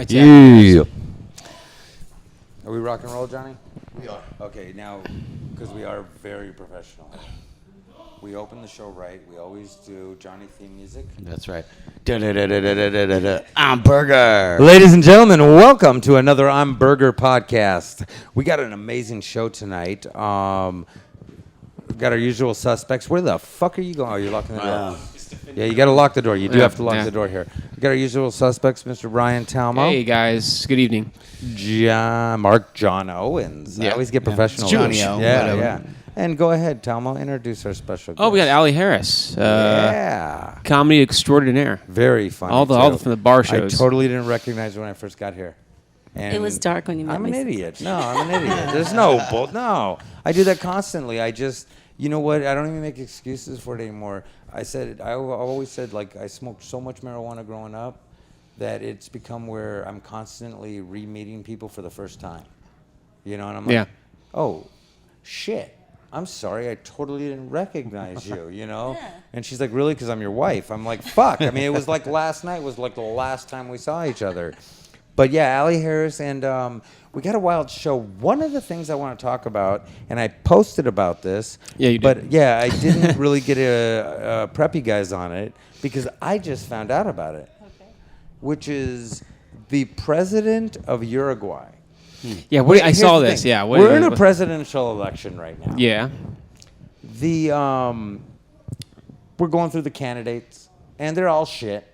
Yeah. Are we rock and roll, Johnny? We are. Okay, now, because we are very professional. We open the show right. We always do Johnny theme music. That's right. I'm Burger. Ladies and gentlemen, welcome to another I'm Burger podcast. We got an amazing show tonight. We got our usual suspects. Where the fuck are you going? Oh, you're locking the door. Yeah, you got to lock the door. You do have to lock the door here. We got our usual suspects, Mr. Brian Talmo. Hey, guys. Good evening. John Owens. I always get professional. Johnny O. Yeah, yeah. And go ahead, Talmo. Introduce our special guest. Oh, we got Allie Harris. Yeah. Comedy extraordinaire. Very funny. All the from the bar shows. I totally didn't recognize her when I first got here. And it was dark when you met me. I'm an idiot. No, I'm an idiot. There's no. I do that constantly. I just, you know what? I don't even make excuses for it anymore. I always said, like, I smoked so much marijuana growing up that it's become where I'm constantly re-meeting people for the first time. You know, and I'm like, oh, shit. I'm sorry, I totally didn't recognize you, you know? Yeah. And she's like, really? Because I'm your wife. I'm like, fuck. I mean, it was like last night was like the last time we saw each other. But yeah, Allie Harris, and we got a wild show. One of the things I want to talk about, and I posted about this. Yeah, you did. But yeah, I didn't really get a prep you guys on it because I just found out about it, which is the president of Uruguay. Yeah, I saw this. Yeah, we're in a presidential election right now. Yeah. We're going through the candidates, and they're all shit.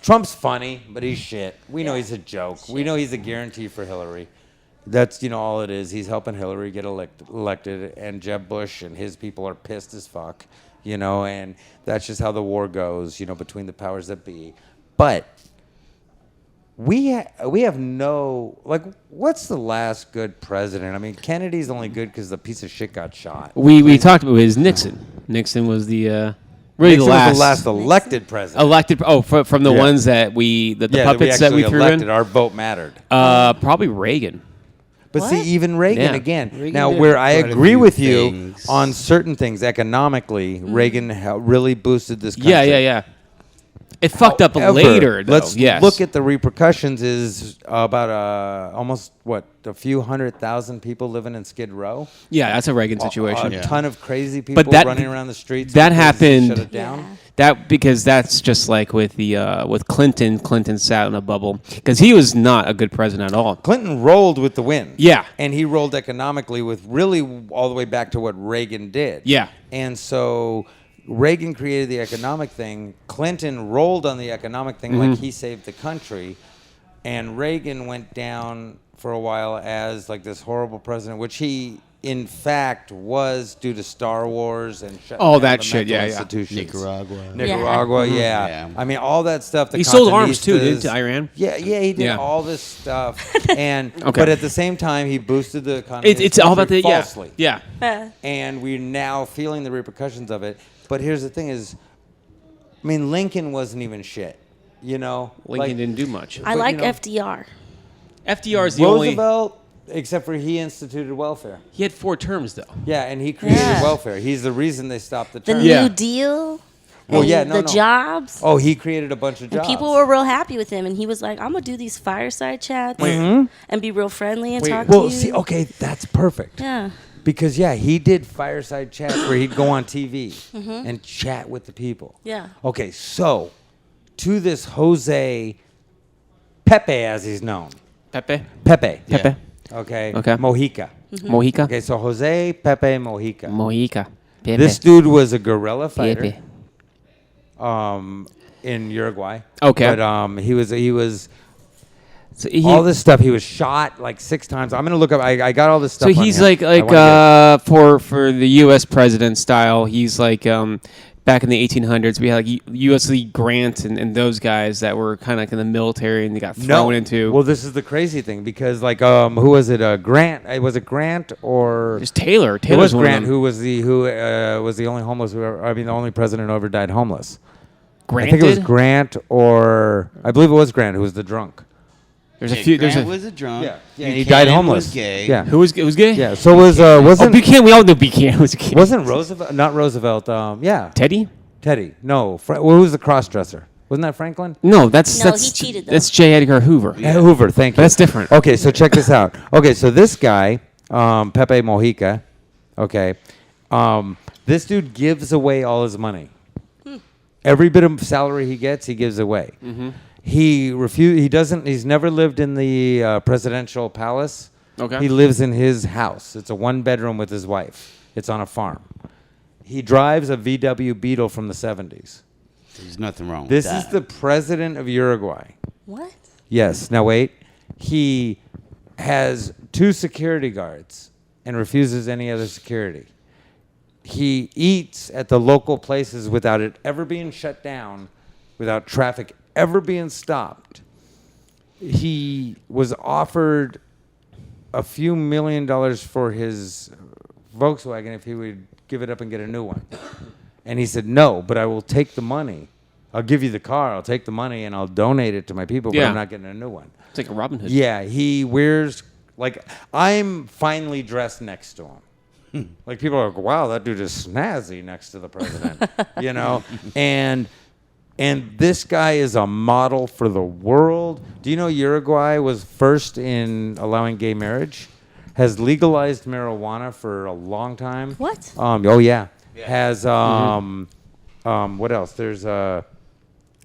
Trump's funny, but he's shit. We know he's a joke. We know he's a guarantee for Hillary. That's, all it is. He's helping Hillary get elected, and Jeb Bush and his people are pissed as fuck, and that's just how the war goes, between the powers that be. But we have no, what's the last good president? I mean, Kennedy's only good because the piece of shit got shot. We talked about his Nixon. Nixon was the Nixon was the last elected president. From the ones that the puppets that we threw elected, in. Our vote mattered. Probably Reagan. But see, even Reagan again. Reagan now, where I agree with you things. on certain things economically, Reagan really boosted this country. Yeah. It fucked up later, though. Let's look at the repercussions. Is about almost a few 100,000 people living in Skid Row. Yeah, that's a Reagan situation. A ton of crazy people running around the streets. That happened. Shut it down. Because that's just like with Clinton. Clinton sat in a bubble because he was not a good president at all. Clinton rolled with the wind. Yeah, and he rolled economically with really all the way back to what Reagan did. Yeah, and so Reagan created the economic thing. Clinton rolled on the economic thing like he saved the country, and Reagan went down for a while as like this horrible president, which he in fact was due to Star Wars and all that shit. Yeah. Nicaragua. Yeah. I mean, all that stuff. He sold arms too, didn't to Iran? Yeah, he did all this stuff, and but at the same time, he boosted the economy. It's all about the falsely. Yeah. And we're now feeling the repercussions of it. But here's the thing: Lincoln wasn't even shit. Lincoln didn't do much. I like FDR. FDR is the Roosevelt, except for he instituted welfare. He had 4 terms, though. Yeah, and he created welfare. He's the reason they stopped the term. The New Deal. The jobs. Oh, he created a bunch of jobs. And people were real happy with him, and he was like, "I'm gonna do these fireside chats and be real friendly and talk to you." Well, see, okay, that's perfect. Yeah. Because he did fireside chats where he'd go on TV and chat with the people. Yeah. Okay, so to this Jose Pepe, as he's known. Pepe. Okay. Mojica. Mojica. Okay, so Jose Pepe Mojica. Mojica. Pepe. This dude was a guerrilla fighter. Pepe. In Uruguay. Okay. But he was. So all this stuff, he was shot like 6 times. I'm gonna look up. I got all this stuff. So he's like for the U.S. president style. He's like back in the 1800s. We had like U.S. Lee Grant and those guys that were kind of like in the military and they got thrown into. Well, this is the crazy thing because who was it? Grant? Was it Grant or? It was Taylor. It was Grant who was the only homeless. The only president who ever died homeless. Grant. I think it was Grant or I believe it was Grant who was the drunk. There's a few. Grant was a drunk. Yeah, and he died homeless. Was gay. Yeah, who was gay? Yeah, so wasn't Buchanan? We all know Buchanan was gay. Wasn't Roosevelt? Not Roosevelt. Teddy. No. Who was the cross-dresser? Wasn't that Franklin? No, that's No, he cheated, though. That's J. Edgar Hoover. Hoover, thank you. That's different. Okay, so check this out. Okay, so this guy, Pepe Mojica, okay, this dude gives away all his money. Every bit of salary he gets, he gives away. He's never lived in the presidential palace. Okay. He lives in his house. It's a 1-bedroom with his wife. It's on a farm. He drives a VW Beetle from the 70s. There's nothing wrong with This that. is the president of Uruguay. What? Yes. Now wait. He has 2 security guards and refuses any other security. He eats at the local places without it ever being shut down, without traffic ever being stopped. He was offered a few $1 million for his Volkswagen if he would give it up and get a new one. And he said, no, but I will take the money. I'll give you the car. I'll take the money and I'll donate it to my people, but Yeah. I'm not getting a new one. It's like a Robin Hood. Yeah, he wears, like, I'm finely dressed next to him. Like, people are like, wow, that dude is snazzy next to the president, you know? And this guy is a model for the world. Do you know Uruguay was first in allowing gay marriage? Has legalized marijuana for a long time. What? Oh, yeah. Has, what else? There's,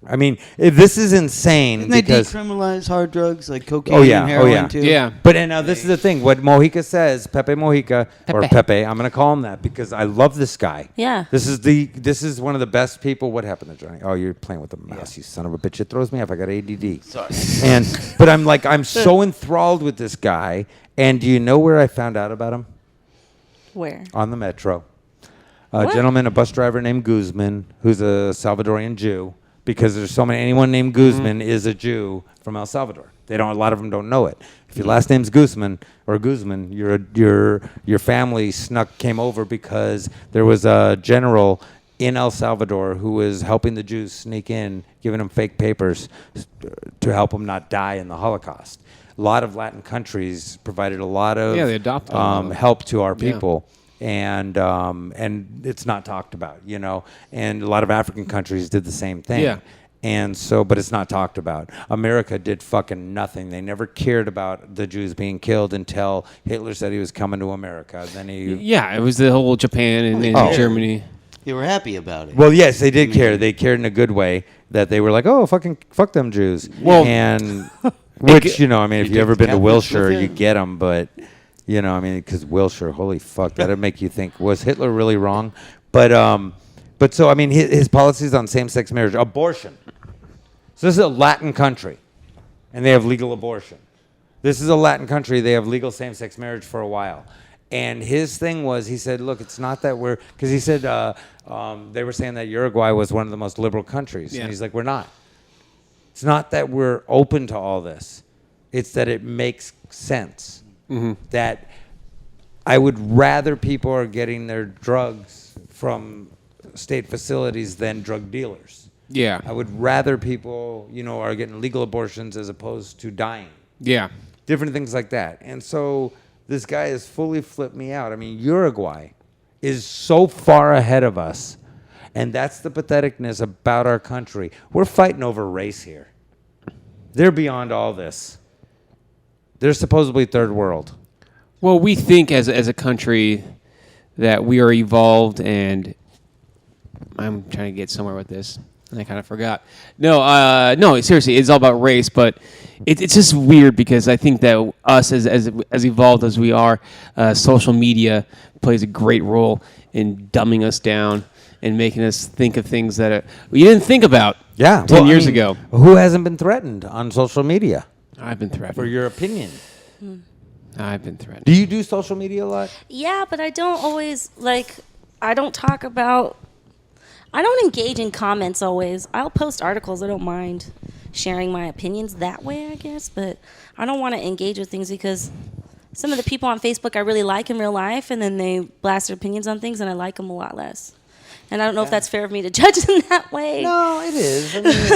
I mean, this is insane Didn't they because... decriminalize hard drugs like cocaine Oh, yeah. and heroin Oh, yeah. too? Yeah. But and now this is the thing. What Mojica says, Pepe Mojica or Pepe. Pepe, I'm gonna call him that because I love this guy. Yeah. This is one of the best people. What happened to Johnny? Oh, you're playing with the mouse, you son of a bitch. It throws me off. I got ADD. Sorry. But I'm so enthralled with this guy. And do you know where I found out about him? Where? On the metro. A What? gentleman, a bus driver named Guzman, who's a Salvadorian Jew. Because there's so many, anyone named Guzman is a Jew from El Salvador. A lot of them don't know it. If your last name's Guzman, your family came over because there was a general in El Salvador who was helping the Jews sneak in, giving them fake papers to help them not die in the Holocaust. A lot of Latin countries provided a lot of Yeah, they adopted help to our Yeah. people. And it's not talked about, you know. And a lot of African countries did the same thing. Yeah. And so, but it's not talked about. America did fucking nothing. They never cared about the Jews being killed until Hitler said he was coming to America. Then he. Yeah, it was the whole Japan and Oh. Germany. They were happy about it. Well, yes, they did care. They cared in a good way. That they were like, oh, fuck them Jews. Well- and which you know, I mean, if You you ever take been to Catholics Wilshire, with you? you get them. But you know, I mean, because Wilshire, holy fuck, that'd make you think, was Hitler really wrong? But so I mean, his policies on same-sex marriage, abortion. So this is a Latin country, and they have legal abortion. This is a Latin country. They have legal same-sex marriage for a while. And his thing was, he said, look, it's not that because he said they were saying that Uruguay was one of the most liberal countries. Yeah. And he's like, we're not. It's not that we're open to all this. It's that it makes sense. That I would rather people are getting their drugs from state facilities than drug dealers. Yeah. I would rather people, you know, are getting legal abortions as opposed to dying. Yeah. Different things like that. And so this guy has fully flipped me out. I mean, Uruguay is so far ahead of us. And that's the patheticness about our country. We're fighting over race here. They're beyond all this. They're supposedly third world. Well, we think as a country that we are evolved, and I'm trying to get somewhere with this, and I kind of forgot. No, seriously, it's all about race, but it's just weird because I think that us as evolved as we are, social media plays a great role in dumbing us down and making us think of things that we didn't think about. Yeah. 10 I years mean, ago. Who hasn't been threatened on social media I've been threatened. for your opinion? I've been threatened. Do you do social media a lot? Yeah, but I don't always I don't talk about. I don't engage in comments always. I'll post articles. I don't mind sharing my opinions that way, I guess. But I don't want to engage with things because some of the people on Facebook I really like in real life, and then they blast their opinions on things, and I like them a lot less. And I don't know if that's fair of me to judge them that way. No, it is. I mean, you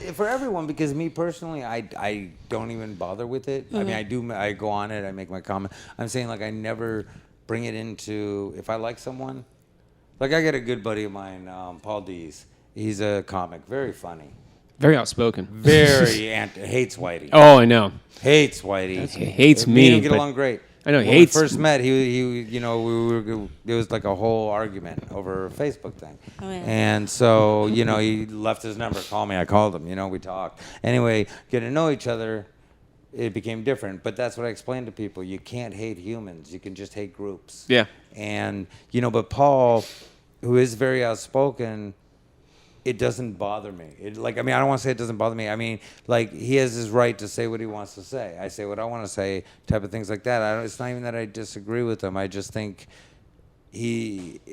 know, for everyone, because me personally, I don't even bother with it. I mean, I go on it, I make my comment. I'm saying, like, I never bring it into, if I like someone, like I got a good buddy of mine, Paul Dees. He's a comic, very funny. Very outspoken. Very hates Whitey. Oh, I know. Hates Whitey. He hates Me me. and him get but- along great. I know, he When hates- we first met, he you know, it was like a whole argument over a Facebook thing. Oh, yeah. And so, you know, he left his number, called me, I called him, you know, we talked. Anyway, getting to know each other, it became different. But that's what I explained to people. You can't hate humans. You can just hate groups. Yeah. And, you know, but Paul, who is very outspoken, it doesn't bother me. I don't want to say it doesn't bother me. I mean, like, he has his right to say what he wants to say. I say what I want to say, type of things like that. It's not even that I disagree with him. I just think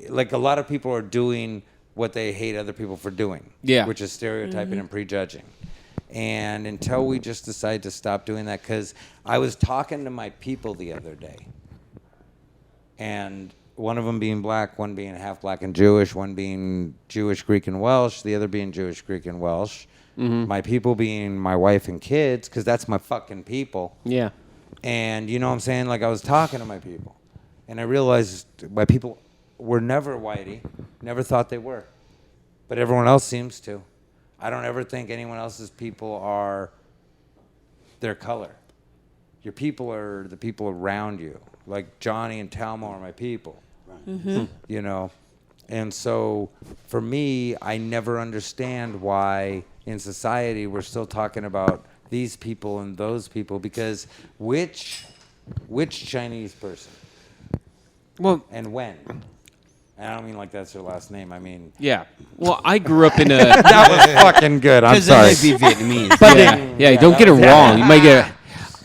like a lot of people are doing what they hate other people for doing. Yeah. Which is stereotyping and prejudging. And until we just decide to stop doing that, because I was talking to my people the other day, and one of them being black, one being half black and Jewish, one being Jewish, Greek, and Welsh, the other being Jewish, Greek, and Welsh. My people being my wife and kids, because that's my fucking people. Yeah. And you know what I'm saying? Like, I was talking to my people, and I realized my people were never whitey, never thought they were. But everyone else seems to. I don't ever think anyone else's people are their color. Your people are the people around you. Like Johnny and Talmo are my people. You know? And so for me, I never understand why in society we're still talking about these people and those people, because which Chinese person Well, and when? And I don't mean like that's their last name. I mean, yeah. Well, I grew up in a. that was fucking good. I'm Because sorry. that might be Vietnamese. But yeah, don't get it wrong. You might get.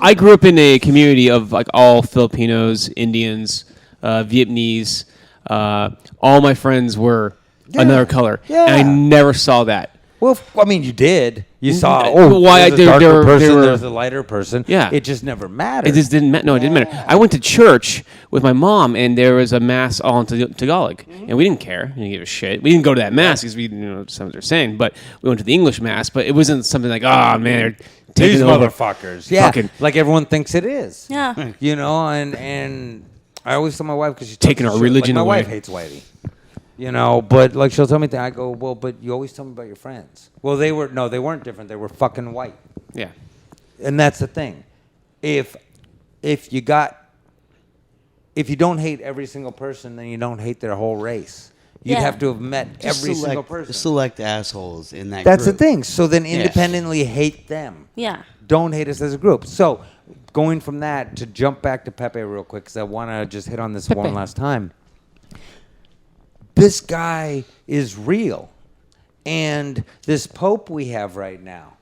I grew up in a community of like all Filipinos, Indians, Vietnamese. All my friends were another color, Yeah. and I never saw that. Well, I mean, you did. You saw. Well, Oh, why there's a I- they darker were- person. they were- There's a lighter person. Yeah. It just never mattered. It just didn't matter. No, it didn't matter. I went to church with my mom, and there was a mass all in Tagalog, and we didn't care. We didn't give a shit. We didn't go to that mass because we didn't know something they're saying, but we went to the English mass. But it wasn't something like, oh man, they're These taking over. motherfuckers. Yeah. Fucking- Like everyone thinks it is. Yeah. You know, and I always tell my wife, because she's Taking our religion like, my away. wife hates Whitey. You know, but like she'll tell me that, I go, well, but you always tell me about your friends. Well, they weren't different. They were fucking white. Yeah. And that's the thing. If you don't hate every single person, then you don't hate their whole race. You'd Yeah. have to have met every single person. Select assholes in that That's group. the thing. So then independently hate them. Yeah. Don't hate us as a group. So going from that to jump back to Pepe real quick, because I want to just hit on this one last time. This guy is real. And this Pope we have right now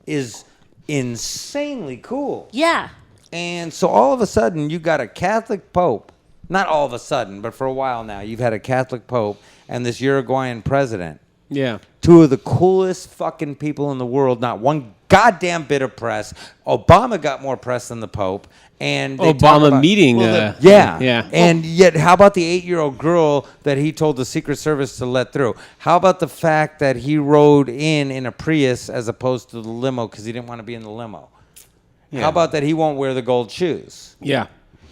is insanely cool. Yeah. And so all of a sudden, you got a Catholic Pope. Not all of a sudden, but for a while now, you've had a Catholic Pope and this Uruguayan president. Yeah. Two of the coolest fucking people in the world. Not one goddamn bit of press. Obama got more press than the Pope. And they talk Obama about- meeting. Yeah. Yeah. And yet, how about the 8-year-old girl that he told the Secret Service to let through? How about the fact that he rode in a Prius as opposed to the limo because he didn't want to be in the limo? How about that he won't wear the gold shoes? Yeah.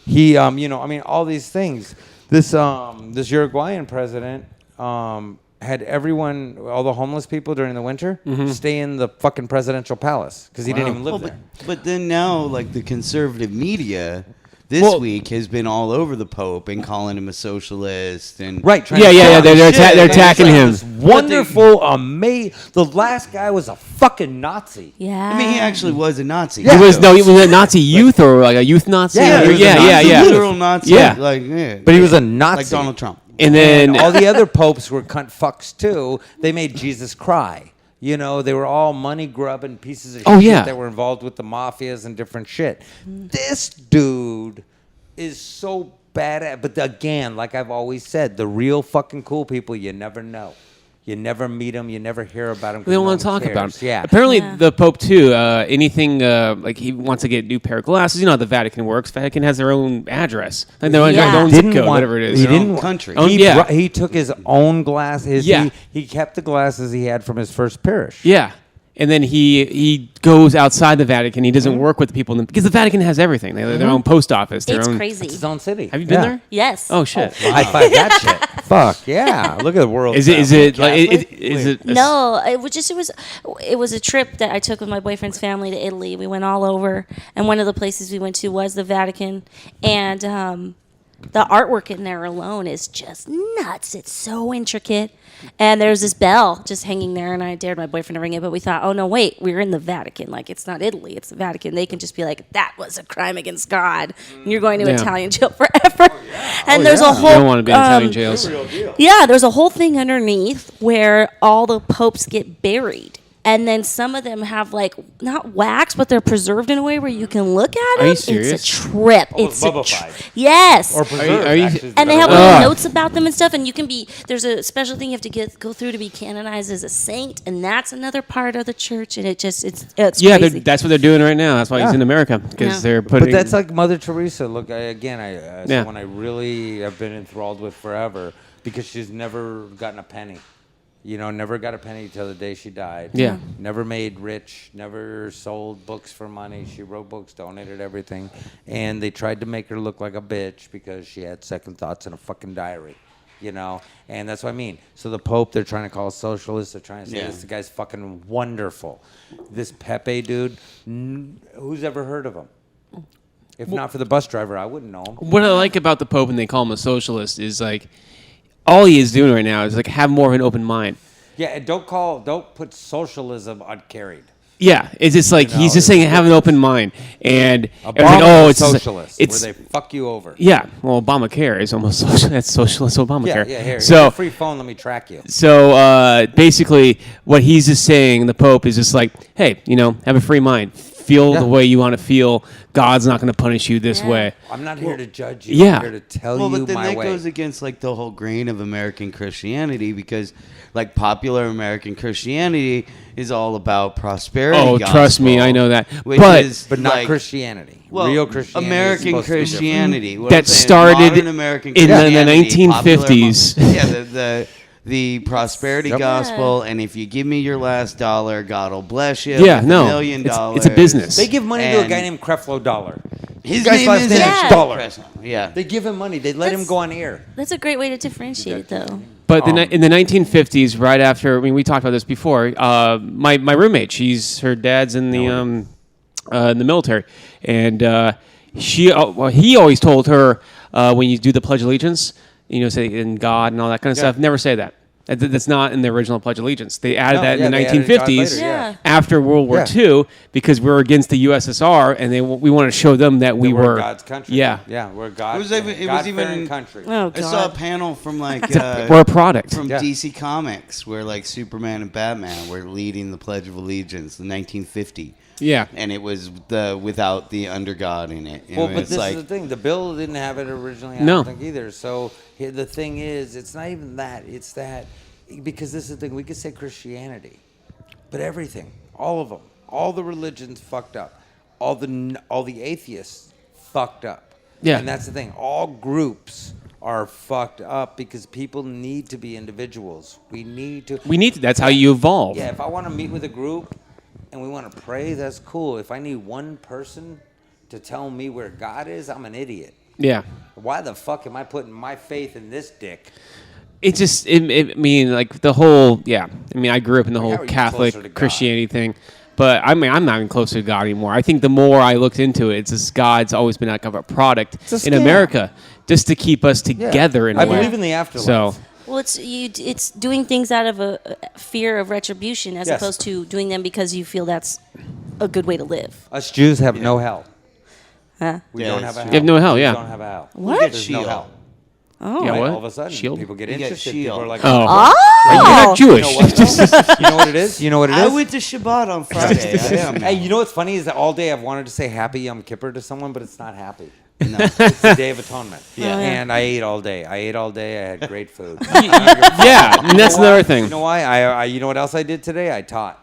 He, you know, I mean, all these things. This Uruguayan president had everyone, all the homeless people during the winter, stay in the fucking presidential palace because he didn't even live there. But then now, like, the conservative media this week has been all over the Pope and calling him a socialist and Right. Yeah, yeah. They're Shit. attacking him. This wonderful, amazing. The last guy was a fucking Nazi. Yeah. I mean, he actually was a Nazi. He was a Nazi youth or like a youth Nazi. Yeah, he was a yeah, Nazi yeah. Literal Nazi. Yeah. But he was a Nazi. like Donald Trump. And then all the other popes were cunt fucks too. They made Jesus cry. You know, they were all money grubbing pieces of shit yeah. that were involved with the mafias and different shit. This dude is so bad at, but again, like I've always said, the real fucking cool people you never know. You never meet them. You never hear about them. we don't want to talk about him. Yeah. Apparently, Yeah. the Pope too. Anything like he wants to get a new pair of glasses. You know how the Vatican works. Vatican has their own address, like their own, Yeah. their own zip code, whatever it is. He you know? didn't country. Oh, He, yeah. he took his own glasses. Yeah. He kept the glasses he had from his first parish. Yeah. And then he goes outside the Vatican. He doesn't work with the people because the Vatican has everything. They have their own post office. Their It's own. crazy. It's his own city. Have you been there? Yes. Oh shit! High five that shit. fuck yeah! Look at the world. Is it like Catholic? is it No, it was a trip that I took with my boyfriend's family to Italy. We went all over, and one of the places we went to was the Vatican, and the artwork in there alone is just nuts. It's so intricate. And there's this bell just hanging there, and I dared my boyfriend to ring it, but we thought, oh no, wait, we're in the Vatican. Like, it's not Italy, it's the Vatican. They can just be like, that was a crime against God. And you're going to Yeah. Italian jail forever. And there's a whole You don't want to be in Italian jails. yeah, there's a whole thing underneath where all the popes get buried. And then some of them have like not wax, but they're preserved in a way where you can look at them. Are you It's serious? a trip. Almost It's a bubbified. yes. Or preserved, are you- actually, is And they the have better little word. notes about them and stuff. And you can be there's a special thing you have to go through to be canonized as a saint, and that's another part of the church. And it's Yeah, crazy. that's what they're doing right now. That's why he's Yeah. in America because Yeah. they're putting. But that's like Mother Teresa. Look, Yeah. someone I really have been enthralled with forever because she's never gotten a penny. You know, never got a penny till the day she died. Yeah. Never made rich, never sold books for money. She wrote books, donated everything. And they tried to make her look like a bitch because she had second thoughts in a fucking diary. You know? And that's what I mean. So the Pope, they're trying to call a socialist. They're trying to say Yeah. this guy's fucking wonderful. This Pepe dude, who's ever heard of him? If not for the bus driver, I wouldn't know him. What I like about the Pope and they call him a socialist is like all he is doing right now is like have more of an open mind. Yeah, and don't put socialism uncarried. Yeah, it's just like You know, he's just saying have an open mind, and everyone's like, Obama oh, was it's just- socialist, it's where they fuck you over. yeah. Well, Obamacare is almost social. That's socialist Obamacare. Yeah, here. So here's a free phone. Let me track you. So basically, what he's just saying, the Pope is just like, hey, have a free mind, feel Yeah. the way you want to feel. God's not going to punish you this Yeah. way. I'm not here to judge you. yeah. I'm here to tell Well, you but then my that way. goes against like the whole grain of American Christianity because like popular American Christianity is all about prosperity. Oh, trust me, gospel, I know that. which But- is but not like, Christianity. Well, Real Christianity. is American supposed to be different. Christianity. What That I'm saying is started modern American in the Christianity, 1950s. popular yeah, the prosperity Yep. gospel, and if you give me your last dollar, God will bless you. Yeah, with no, $1 million. it's a business. They give money to a And guy named Creflo Dollar. His guy's name last is name is Yeah. Dollar. Yeah. They give him money. They let him That's- go on air. That's a great way to differentiate it, though. But in the 1950s, right after, I mean, we talked about this before. My roommate, her dad's in the military, and he always told her when you do the Pledge of Allegiance, say in God and all that kind of Yeah. stuff. Never say that. That's not in the original Pledge of Allegiance. They added No, that yeah, in the they added God 1950s later, yeah. after World War Yeah. II because we were against the USSR, and we wanted to show them that we We're were God's country. Yeah, Yeah, we're God. It was even- it was God-fearing even- country. Oh, I saw a God. panel from like we're a product. from Yeah. DC Comics where like Superman and Batman were leading the Pledge of Allegiance in 1950. Yeah. And it was without the under God in it. Well, And but it's this like, is the thing. The bill didn't have it originally. I No. don't think either. So the thing is, it's not even that. It's that because this is the thing. We could say Christianity, but everything, all of them, all the religions fucked up. All the atheists fucked up. Yeah. And that's the thing. All groups are fucked up because people need to be individuals. We need to. That's how you evolve. Yeah, if I want to meet with a group and we want to pray, that's cool. If I need one person to tell me where God is, I'm an idiot. Yeah. Why the fuck am I putting my faith in this dick? It just, I mean, like the whole, yeah. I mean, I grew up in the How whole are you Catholic closer to God? Christianity thing, but I mean, I'm not even closer to God anymore. I think the more I looked into it, it's just God's always been like a product a in scam. America just to keep us together in a I way. believe in the afterlife. So, Well, it's doing things out of a fear of retribution as Yes. opposed to doing them because you feel that's a good way to live. Us Jews have no hell. Huh? We Yeah, don't that's have a true. hell. You have no hell, Jews yeah. don't have a hell. What? get There's no Sheol. hell. Oh. Yeah, Right? what? All of a sudden, Shield? people get You get interested. Sheol. People are like, oh. Oh. You're not Jewish. You know what? You know what it is? You know what it I is? went to Shabbat on Friday. I am. Hey, you know what's funny is that all day I've wanted to say Happy Yom Kippur to someone, but it's not happy. No. It's the Day of Atonement. Yeah. And I ate all day. I had great food. Yeah, and that's You know another why? thing. You know why? I you know what else I did today? I taught.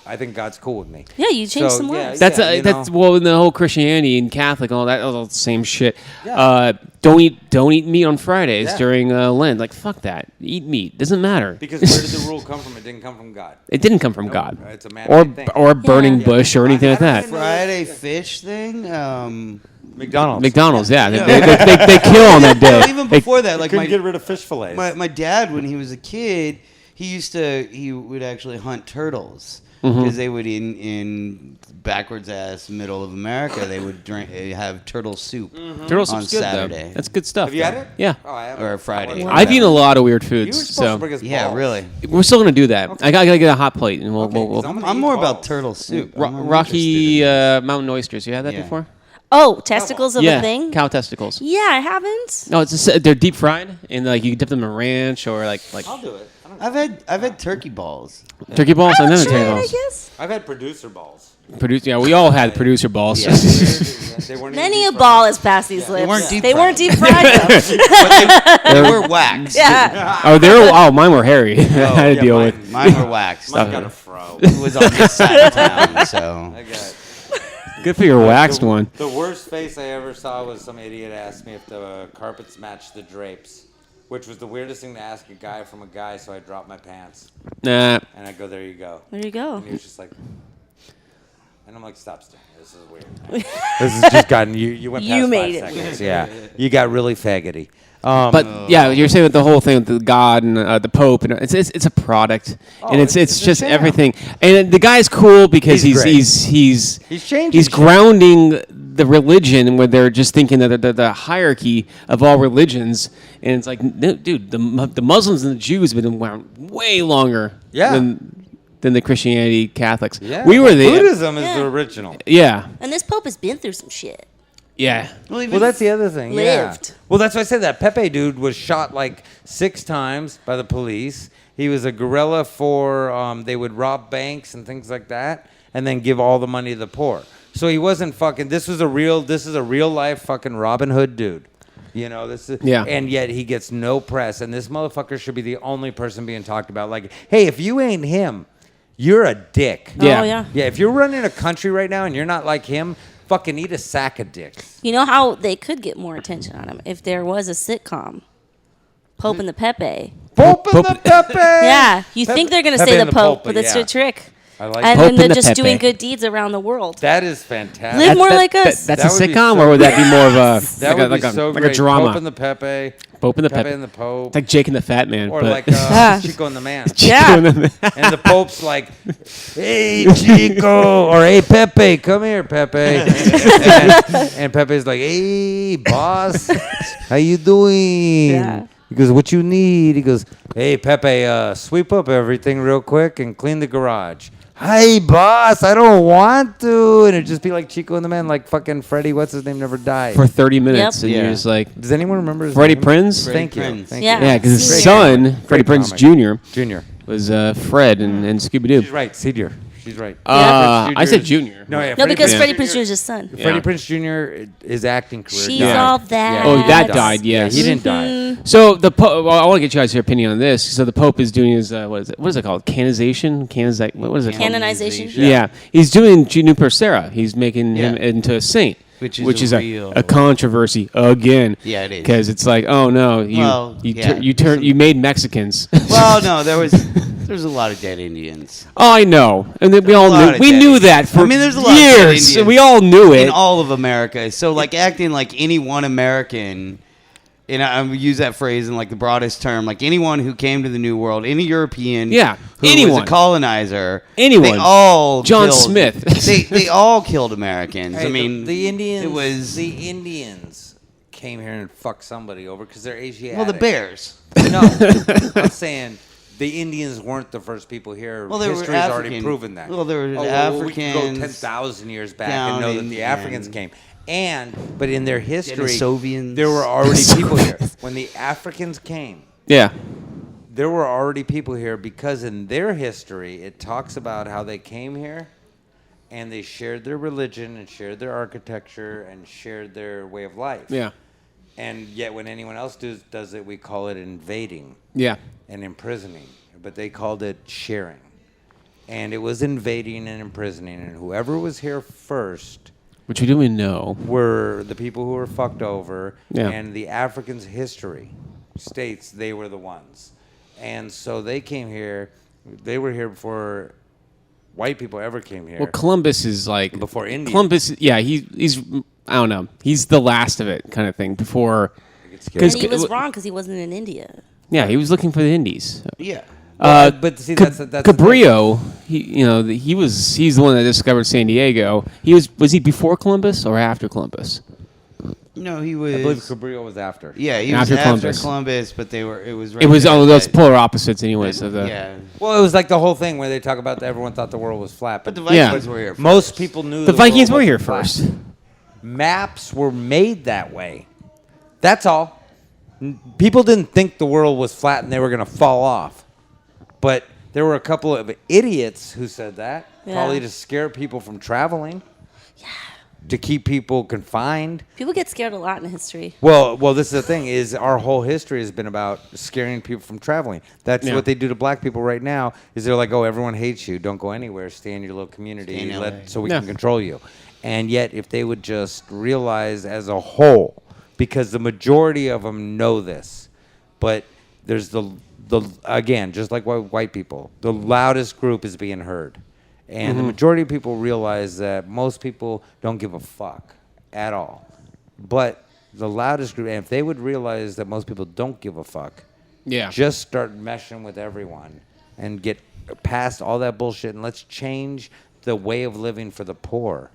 I think God's cool with me. Yeah, you changed So, some yeah, words. That's you that's know. well in the whole Christianity and Catholic and all that all the same shit. Yeah. Don't eat meat on Fridays Yeah. during Lent. Like fuck that. Eat meat. Doesn't matter. Because where did the rule come from? It didn't come from God. It didn't come from God. It's a Or man-made thing. or burning Yeah. bush or anything I like don't that. even know- Friday fish thing. McDonald's. Yeah, they kill on that day. No, even before that, like Couldn't get rid of fish fillets. my dad, when he was a kid, he would actually hunt turtles because they would in backwards ass middle of America they would have turtle soup Turtle on soup's good, though. Saturday. That's good stuff. Have you had though. it? Yeah. Oh, I haven't. Or Friday. I've eaten a lot of weird You were foods, supposed to so bring us Yeah, balls. really. we're still gonna do that. I gotta get a hot plate, and we'll. Okay, 'cause we'll gonna I'm eat more about balls. turtle soup. I'm Rocky interested in Mountain oysters. You had that Yeah. before? Oh, testicles of yeah, a thing? cow testicles. Yeah, I haven't. No, they're deep fried, and like you dip them in ranch or like I'll do it. I've had turkey balls. turkey balls. I and would then try turkey it, I balls. guess. I've had producer balls. Yeah, we all had producer balls. Yeah. They weren't Many even a deep ball has passed these lips. weren't deep They weren't fried. deep fried. though. They were waxed. Yeah. Oh, mine were hairy. I had to yeah, deal mine- with. Mine were waxed. Mine got a fro. It was on this side of town, so. I got Good for your waxed one. The worst face I ever saw was some idiot asked me if the carpets matched the drapes, which was the weirdest thing to ask a guy from a guy, so I dropped my pants. Nah. And I go, there you go. There you go. And he was just like, and I'm like, stop staring. This is weird. This has just gotten, you went past You 5 made it seconds. Yeah. You got really faggoty. But yeah, you're saying with the whole thing with the God and the Pope, and it's a product, and it's it's a just sham. everything. And the guy's cool because He's great. he's changing he's shit. grounding the religion where they're just thinking that the hierarchy of all religions, and it's like, no, dude, the Muslims and the Jews have been around way longer Yeah. than the Christianity Catholics. Yeah. We were there. Buddhism is Yeah. the original. Yeah, And this Pope has been through some shit. yeah. Well, that's the other thing. Yeah. Lived. Well, that's why I said that Pepe dude was shot like 6 times by the police. He was a guerrilla for they would rob banks and things like that, and then give all the money to the poor. So he wasn't fucking. This is a real life fucking Robin Hood dude. You know, this is, Yeah. and yet he gets no press, and this motherfucker should be the only person being talked about. Like, hey, if you ain't him, you're a dick. Yeah. Oh, yeah. Yeah, if you're running a country right now and you're not like him, fucking eat a sack of dicks. You know how they could get more attention on him if there was a sitcom, Pope and the Pepe. Pope and the Pepe. Yeah, you think they're gonna Pepe say the and Pope, Pope, but that's yeah. a trick. I like And that. Pope then they're and the just doing Pepe. good deeds around the world. That is fantastic. Live more like us. That's That a would be sitcom, so or would that be great. more of a That would be so like great. a drama? Pope and the Pepe. Pope and the Pepe Pepe. and the Pope. It's like Jake and the Fat Man, Or but like Yeah. Chico and the Man. Yeah. And the Pope's like, hey, Chico. Or, hey, Pepe, come here, Pepe. and Pepe's like, hey, boss, how you doing? Yeah. He goes, what you need? He goes, hey, Pepe, sweep up everything real quick and clean the garage. Hey, boss, I don't want to. And it'd just be like Chico and the Man, like fucking Freddie, what's his name, never died. for 30 minutes, Yep. and Yeah. you're just like, Does anyone remember his Freddie name? Prinze? Thank you. Prinze. Thank Yeah. you. Yeah, because his Great son, comic. Freddie Great Prinze comic. Jr., Junior. was Fred and Scooby Doo. She's right, Senior. She's right. I said Junior. No, yeah, No, because Prinze Freddie Jr. Prinze Jr. is his son. Freddie Yeah. Prinze Jr. His acting career. She's died. all that. Oh, that he died, yes. Yeah, he didn't die. So the Pope. Well, I want to get you guys your opinion on this. So the Pope is doing his what is it? What is it called? Canonization? What is it called? Canonization. Yeah. He's doing Juniper Serra. He's making him Yeah. into a saint, Which is a, a real- a controversy again. Yeah, it is. Because it's like, oh no, you made Mexicans. Well, no, there's a lot of dead Indians. Oh, I know, and then we all lot knew. of We dead knew Indians. that for I mean, there's a lot of dead years. Indians We all knew it. In all of America. So, like, acting like any one American, and I use that phrase in, like, the broadest term, like anyone who came to the New World, any European Yeah, who was anyone. a colonizer, Anyone. they all John killed, Smith. they all killed Americans. Hey, I mean, the Indians. it was, the Indians came here and fucked somebody over because they're Asiatic. well, the Bears. No, I'm saying the Indians weren't the first people here. Well, they were History's already African. proven that. Well, there were We can go Africans 10,000 years back down and know that in- the Africans and- came. But in their history, Denisovians. there were already people here. When the Africans came, Yeah. there were already people here because in their history, it talks about how they came here and they shared their religion and shared their architecture and shared their way of life. Yeah. And yet when anyone else does it, we call it invading Yeah. and imprisoning. But they called it sharing. And it was invading and imprisoning. And whoever was here first Which we didn't even know. were the people who were fucked over. Yeah. And the Africans' history states they were the ones. And so they came here. They were here before white people ever came here. Well, Columbus is like Before Indians. Columbus, yeah, he's. I don't know. He's the last of it kind of thing before. And he was wrong because he wasn't in India. Yeah, he was looking for the Indies. Yeah. But see, that's the thing. Cabrillo, he's the one that discovered San Diego. Was he before Columbus or after Columbus? No, he was. I believe Cabrillo was after. Yeah, he After was Columbus. after Columbus, but they were. It was. Right It was there those that- polar opposites, anyways. Of the Yeah. Well, it was like the whole thing where they talk about that everyone thought the world was flat, But but the Yeah. Vikings were here. most people knew the the Vikings world were here wasn't flat. first. Maps were made that way. That's all. People didn't think the world was flat and they were going to fall off. But there were a couple of idiots who said that, Yeah. probably to scare people from traveling. Yeah. To keep people confined. People get scared a lot in history. Well, this is the thing: is our whole history has been about scaring people from traveling. That's Yeah. what they do to black people right now. Is they're like, oh, everyone hates you. Don't go anywhere. Stay in your little community. Stay in LA. So we Yeah. can control you. And yet, if they would just realize as a whole, because the majority of them know this, but there's the again, just like white people, the loudest group is being heard. And the majority of people realize that most people don't give a fuck at all. But the loudest group, and if they would realize that most people don't give a fuck, Yeah. just start meshing with everyone and get past all that bullshit, and let's change the way of living for the poor.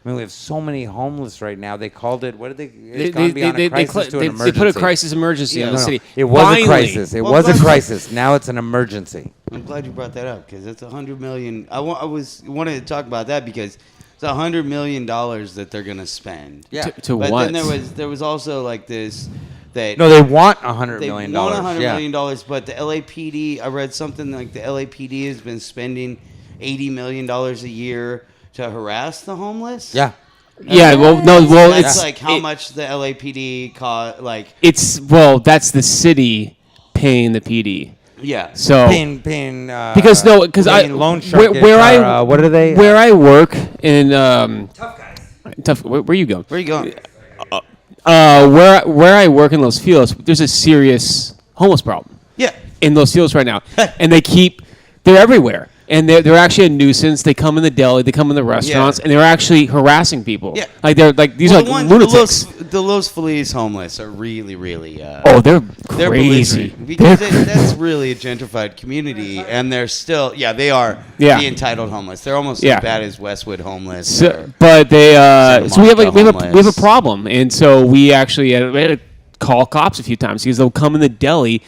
I mean, we have so many homeless right now. They called it, what did they? It's gone beyond a crisis to an emergency. They put a crisis emergency in No, the no, city. it was Finally. a crisis. It Well, was a but- crisis. Now it's an emergency. I'm glad you brought that up because it's $100 million. I wanted to talk about that because it's $100 million that they're gonna spend. Yeah. To But what? then there was also like this that No, they want $100 they million. want $100 yeah. million dollars, but the LAPD. I read something like the LAPD has been spending $80 million a year to harass the homeless. Yeah. yeah. Well, no. So Well, that's it's like how much the LAPD cost. Like that's the city paying the PD. yeah. So Paying, because I loan shark what are they? where I work in tough guys. Where are you going? Where are you going? Where I work in Los Feliz, there's a serious homeless problem Yeah. in Los Feliz right now, and they're everywhere, and they're actually a nuisance. They come in the deli, they come in the restaurants, and they're actually harassing people. Yeah. Like they're like these are like lunatics. The Los Feliz homeless are really. Oh, they're They're crazy. belligerent because that's really a gentrified community, and they're still, they are Yeah. the entitled homeless. They're almost Yeah. as bad as Westwood homeless. So, but they Santa so we have Monica we have a homeless. problem, and so we actually had to call cops a few times because they'll come in the deli,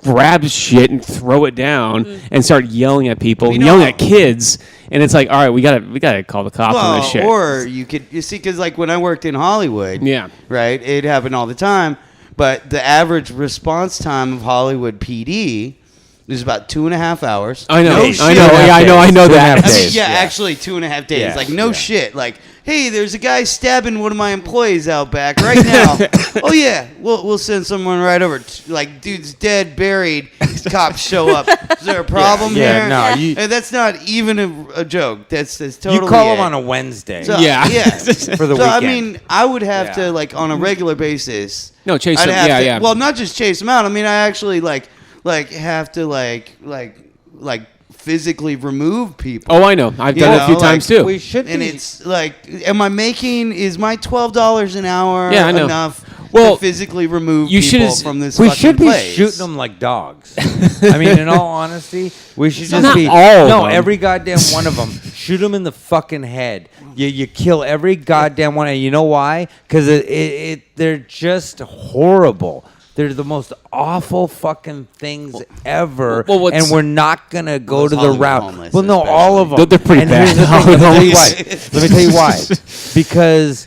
grab shit and throw it down, and start yelling at people, You and yelling know- at kids, and it's like, all right, we gotta call the cops on this shit. Or you see, because like when I worked in Hollywood, Yeah. right, it happened all the time. But the average response time of Hollywood PD is about 2.5 hours. I know, No I shit. know, yeah, I know 2.5 that. days. I mean, days, yeah, yeah. actually 2.5 days. Yeah, Like, no yeah. shit. Like, hey, there's a guy stabbing one of my employees out back right now. Oh yeah, we'll send someone right over. Like, dude's dead, buried. Cops show up. Is there a problem Yeah, here? no, you- And that's not even a joke. That's totally. You call it. them on a Wednesday. So, Yeah. For the so I weekend. mean, I would have Yeah. to like on a regular basis. No, chase I'd them. have Yeah, to- yeah. Well, not just chase them out. I mean, I actually like have to like physically remove people. Oh, I know. I've done it a few like, times too. we should And be. it's like, is my $12 an hour Yeah, I know. enough Well, to physically remove you should people have- from this we fucking should be place? shooting them like dogs. I mean, in all honesty, we should just Not be all of no them. every goddamn one of them. Shoot them in the fucking head. You kill every goddamn one, and you know why? Because they're just horrible. They're the most awful fucking things ever, well, what's- and we're not gonna go Those to the Hollywood route. homeless Well, no, especially. all of them. They're pretty And bad. here's the thing, let me tell you why. Let me tell you why. Because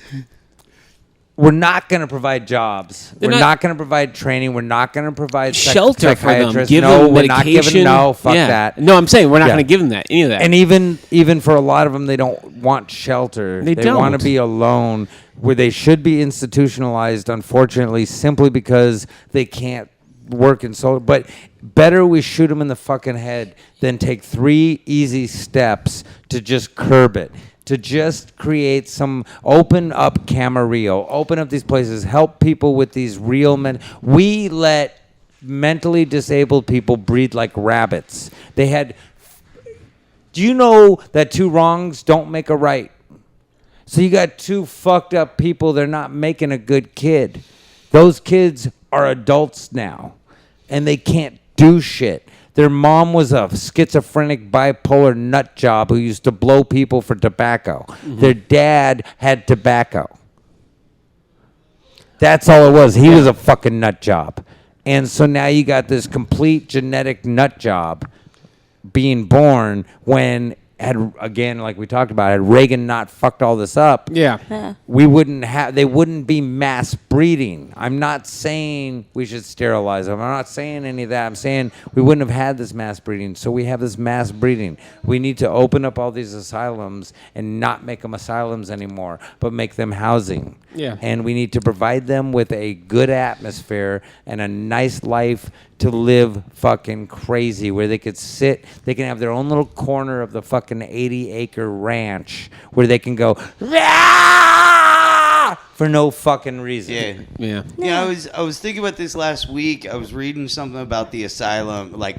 we're not going to provide jobs. They're We're not- not going to provide training. We're not going to provide Shelter for them. psychiatrists. Give no, them we're not medication. giving. No, fuck Yeah. that. No, I'm saying we're not Yeah. going to give them that. Any of that. And even for a lot of them, they don't want shelter. They want to don't. be alone, where they should be institutionalized. Unfortunately, simply because they can't work in solar. But better we shoot them in the fucking head than take 3 easy steps to just curb it. To just create open up Camarillo, open up these places, help people with these real men. We let mentally disabled people breed like rabbits. Do you know that 2 wrongs don't make a right? So you got two fucked up people. They're not making a good kid. Those kids are adults now, and they can't do shit. Their mom was a schizophrenic, bipolar nut job who used to blow people for tobacco. Their dad had tobacco. That's all it was. He was a fucking nut job. And so now you got this complete genetic nut job being born when, again, like we talked about, had Reagan not fucked all this up, Yeah. they wouldn't be mass breeding. I'm not saying we should sterilize them. I'm not saying any of that. I'm saying we wouldn't have had this mass breeding. So we have this mass breeding. We need to open up all these asylums and not make them asylums anymore, but make them housing. Yeah. And we need to provide them with a good atmosphere and a nice life to live fucking crazy, where they could sit, they can have their own little corner of the fucking 80-acre ranch where they can go "Ah!" for no fucking reason. Yeah. Yeah. Yeah, I was thinking about this last week. I was reading something about the asylum, like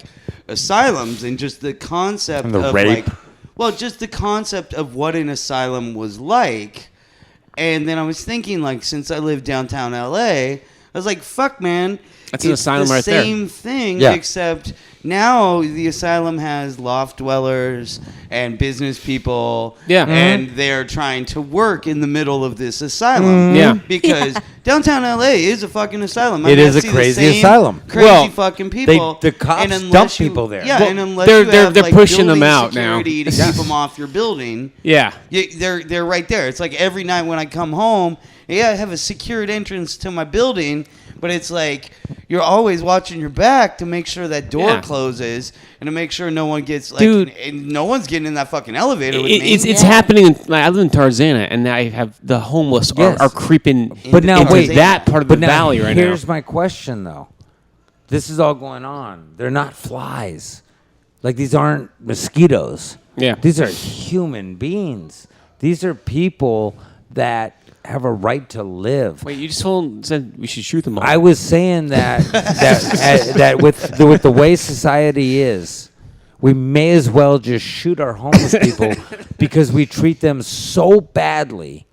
asylums, and just the concept And the of rape. just the concept of what an asylum was like. And then I was thinking, like, since I live downtown LA, I was like, fuck, man. That's an asylum right there. It's the same thing, Yeah. except now the asylum has loft dwellers and business people. Yeah. And they're trying to work in the middle of this asylum. Yeah. Because downtown LA is a fucking asylum. It is a see the crazy same asylum. Crazy Well, fucking people. the cops And unless dump you- people there. Yeah, Well, and unless they're- you they're- have, they're like, pushing them building out now. security to keep them off your building. Yeah. They're right there. It's like every night when I come home, I have a secured entrance to my building, but it's like you're always watching your back to make sure that door Yeah. closes and to make sure no one gets like, Dude. and no one's getting in that fucking elevator with me. It's Yeah. happening. Like, I live in Tarzana, and I have the homeless Yes. are creeping But now, into wait. that part of the But now, valley right here's now. my question, though. This is all going on. They're not flies. Like, these aren't mosquitoes. Yeah. These are human beings. These are people that have a right to live. Wait, you just said we should shoot them all. I was saying that with the way society is, we may as well just shoot our homeless people because we treat them so badly.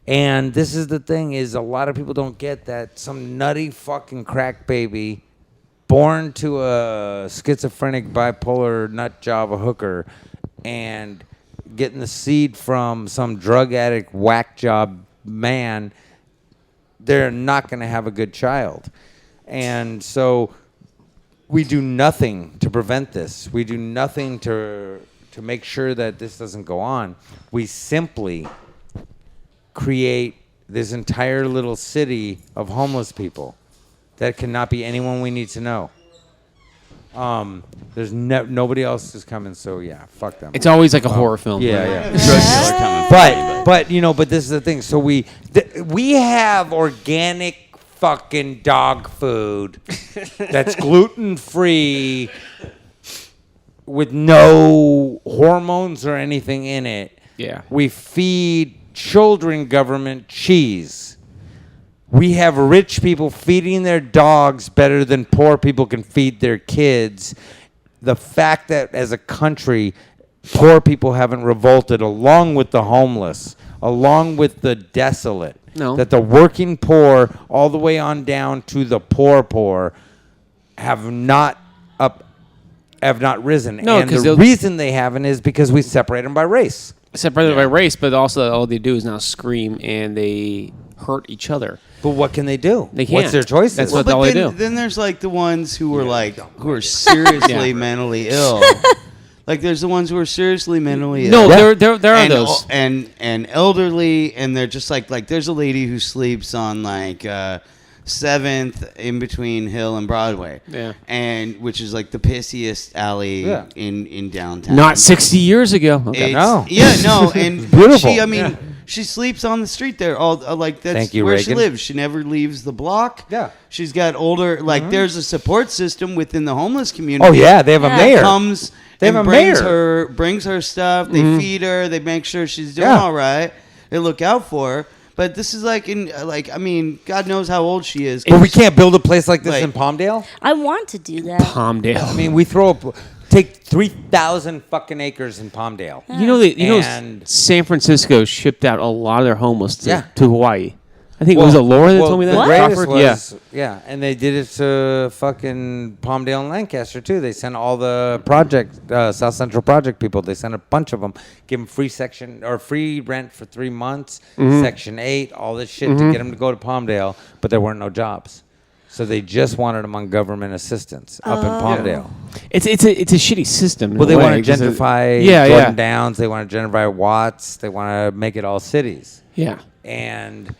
And this is the thing: is a lot of people don't get that some nutty fucking crack baby, born to a schizophrenic, bipolar nut job, a hooker, and getting the seed from some drug addict whack job man, they're not going to have a good child. And so we do nothing to prevent this. We do nothing to make sure that this doesn't go on. We simply create this entire little city of homeless people that cannot be anyone we need to know. There's nobody else is coming, so yeah, fuck them. It's always like a horror film. Yeah, right? yeah. Drug dealer coming for me, But this is the thing. So we have organic fucking dog food that's gluten free with no hormones or anything in it. Yeah. We feed children government cheese. We have rich people feeding their dogs better than poor people can feed their kids. The fact that as a country, poor people haven't revolted along with the homeless, along with the desolate, No. that the working poor, all the way on down to the poor, have not risen. No, and 'cause the they'll- reason they haven't is because we separate them by race. Separated by race, but also all they do is now scream and they hurt each other. But what can they do? They What's can't. their choice? That's is? what But all they then, do. then there's like the ones who are seriously Yeah. mentally ill. Like there's the ones who are seriously mentally No, ill. there are and, those. and elderly, and they're just like there's a lady who sleeps on like 7th in between Hill and Broadway. Yeah. And which is like the pissiest alley Yeah. in downtown. Not 60 years ago. Okay. It's- No. Yeah, no, and Beautiful. she sleeps on the street there. All like that's Thank you, where she Reagan. lives. She never leaves the block. Yeah. she's got older. Like there's a support system within the homeless community. Oh yeah, they have a Yeah. mayor. comes They have and a brings mayor. brings her stuff. They feed her. They make sure she's doing Yeah. all right. They look out for her. But this is like I mean, God knows how old she is. But we can't build a place like this Like- in Palmdale. I want to do that. Palmdale. I mean, we throw up. take 3,000 fucking acres in Palmdale. And- San Francisco shipped out a lot of their homeless Yeah. to Hawaii. I think was it Laura that told me that? The greatest Crawford? was, yeah, and they did it to fucking Palmdale and Lancaster too. They sent all the South Central Project people. They sent a bunch of them, give them free rent for 3 months, Section 8, all this shit to get them to go to Palmdale, but there weren't no jobs. So they just wanted them on government assistance up in Palmdale. It's a shitty system. in Well, a they way, want to 'cause gentrify Jordan Downs. They want to gentrify Watts. They want to make it all cities. Yeah. And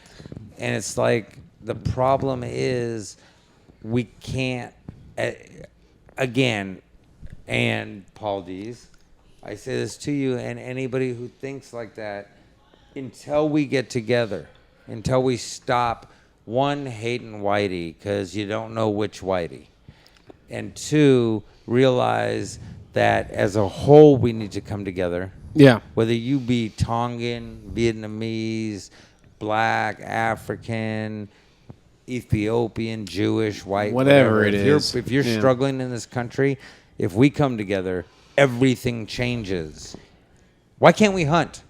it's like the problem is we can't again. And Paul Dees, I say this to you and anybody who thinks like that. Until we get together, until we stop one hating Whitey because you don't know which Whitey, and two realize that as a whole we need to come together. Yeah. Whether you be Tongan, Vietnamese, Black, African, Ethiopian, Jewish, white, Whatever it if is. if you're Yeah. struggling in this country, if we come together, everything changes. Why can't we hunt?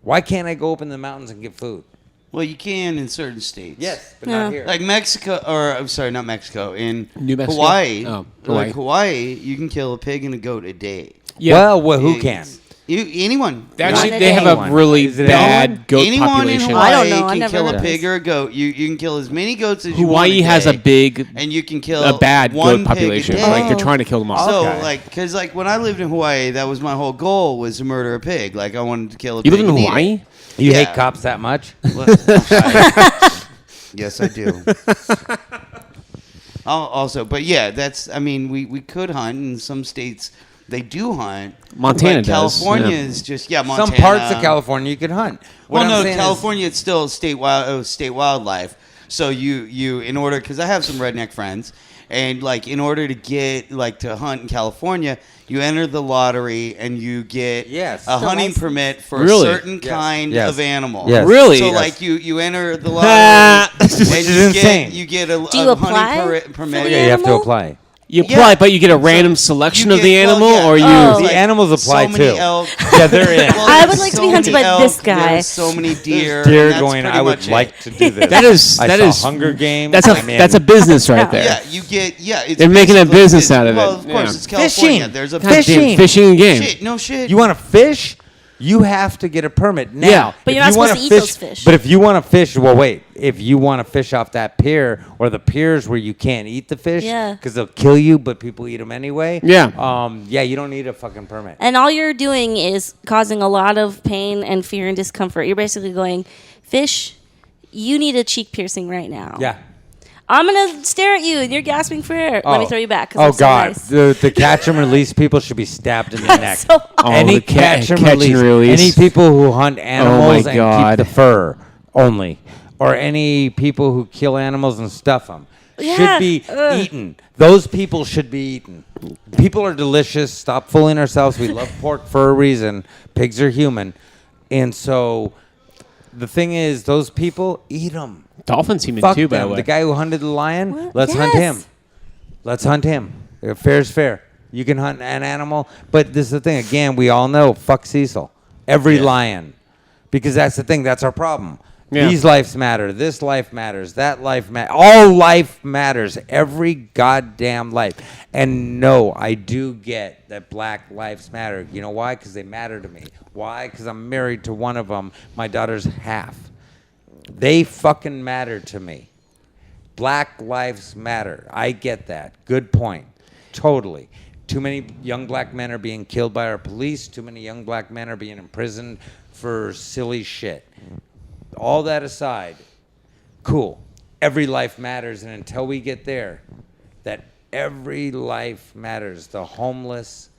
Why can't I go up in the mountains and get food? Well, you can in certain states. Yes, but No. not here. Like Mexico, or I'm sorry, not Mexico. In New Mexico? Hawaii, Oh, like Hawaii, you can kill a pig and a goat a day. Yeah. Well, who It's- can? Anyone. Actually, Not they have anyone. a really Is it bad anyone? goat Anyone population. in I Hawaii don't know. I can never kill heard a of pig this. or a goat. You can kill as many goats as you want. Hawaii has a big, and you can kill a bad one goat pig a population. day. Like they're trying to kill them all. So, Okay. like, because like when I lived in Hawaii, that was my whole goal was to murder a pig. Like I wanted to kill a You pig. live in and eat it. Hawaii? You Yeah. hate cops that much? Well, yes, I do. Also, but yeah, that's. I mean, we could hunt in some states. They do hunt. Montana but does, California yeah. is just Montana. Some parts of California you could hunt. What Well, I'm no, saying is- California it's still state wildlife. So you in order because I have some redneck friends, and like in order to get like to hunt in California, you enter the lottery and you get Yes. a The hunting license. permit for Really? a certain Yes. kind Yes. of animal. Yes. Really? So Yes. like you enter the lottery, and Which is insane. You get a, Do you a apply hunting for permit. the Yeah, you have to animal? apply. You Yeah. apply, but you get a random So selection you of the get- well, animal, yeah. or you. Oh. The animals apply so many too. elk. Yeah, they're in. Well, I would there's like to so be hunted many by this elk, guy. There's so many deer. Deer and that's going, pretty I would much like it. to do this. That is- I that saw is- Hunger Games. That's I'm in. a business right there. Yeah, you get it's They're making a basically- business out of it. Well, of course, Yeah. it's California. Fishing. There's a God damn, Fishing. fishing and game. Shit, no shit. You want to fish? You have to get a permit now. Yeah. But If you're not you supposed wanna to eat those fish. But if you want to fish, well, wait. If you want to fish off that pier or the piers where you can't eat the fish, Yeah. because they'll kill you, but people eat them anyway. Yeah. Yeah, you don't need a fucking permit. And all you're doing is causing a lot of pain and fear and discomfort. You're basically going, fish, you need a cheek piercing right now. Yeah. I'm going to stare at you and you're gasping for air. Let me throw you back. 'cause Oh I'm so God, nice. the catch and release people should be stabbed in the neck. So Oh, Any the catch and catch and release. release. Any people who hunt animals and God. keep the fur only, or any people who kill animals and stuff them Yeah, should be ugh. eaten. Those people should be eaten. People are delicious. Stop fooling ourselves. We love pork for a reason. Pigs are human, and so the thing is, those people eat them. Dolphins human Fuck too, by the them. way. The guy who hunted the lion, What? let's hunt Yes. him. Let's hunt him. Fair's fair. You can hunt an animal, but this is the thing. Again, we all know, fuck Cecil. Every lion. Because that's the thing. That's our problem. Yeah. These lives matter. This life matters. That life matters. All life matters. Every goddamn life. And no, I do get that black lives matter. You know why? Because they matter to me. Why? Because I'm married to one of them. My daughter's half. They fucking matter to me. Black lives matter. I get that. Good point. Totally. Too many young black men are being killed by our police. Too many young black men are being imprisoned for silly shit. All that aside, cool. Every life matters. And until we get there, that every life matters. The homeless,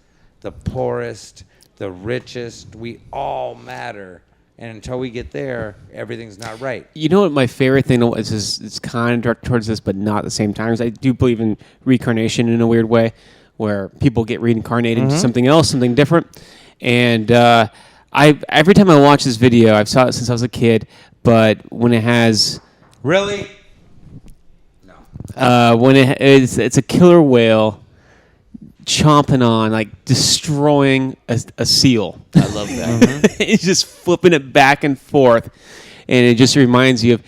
the poorest, the richest, we all matter. And until we get there, everything's not right. You know what my favorite thing is it's kind of directed towards this, but not at the same time. Is I do believe in reincarnation in a weird way, where people get reincarnated into something else, something different. And I every time I watch this video, I've saw it since I was a kid, but when it has Really? No. when it's a killer whale chomping on, like destroying a seal. I love that. He's just flipping it back and forth, and it just reminds you of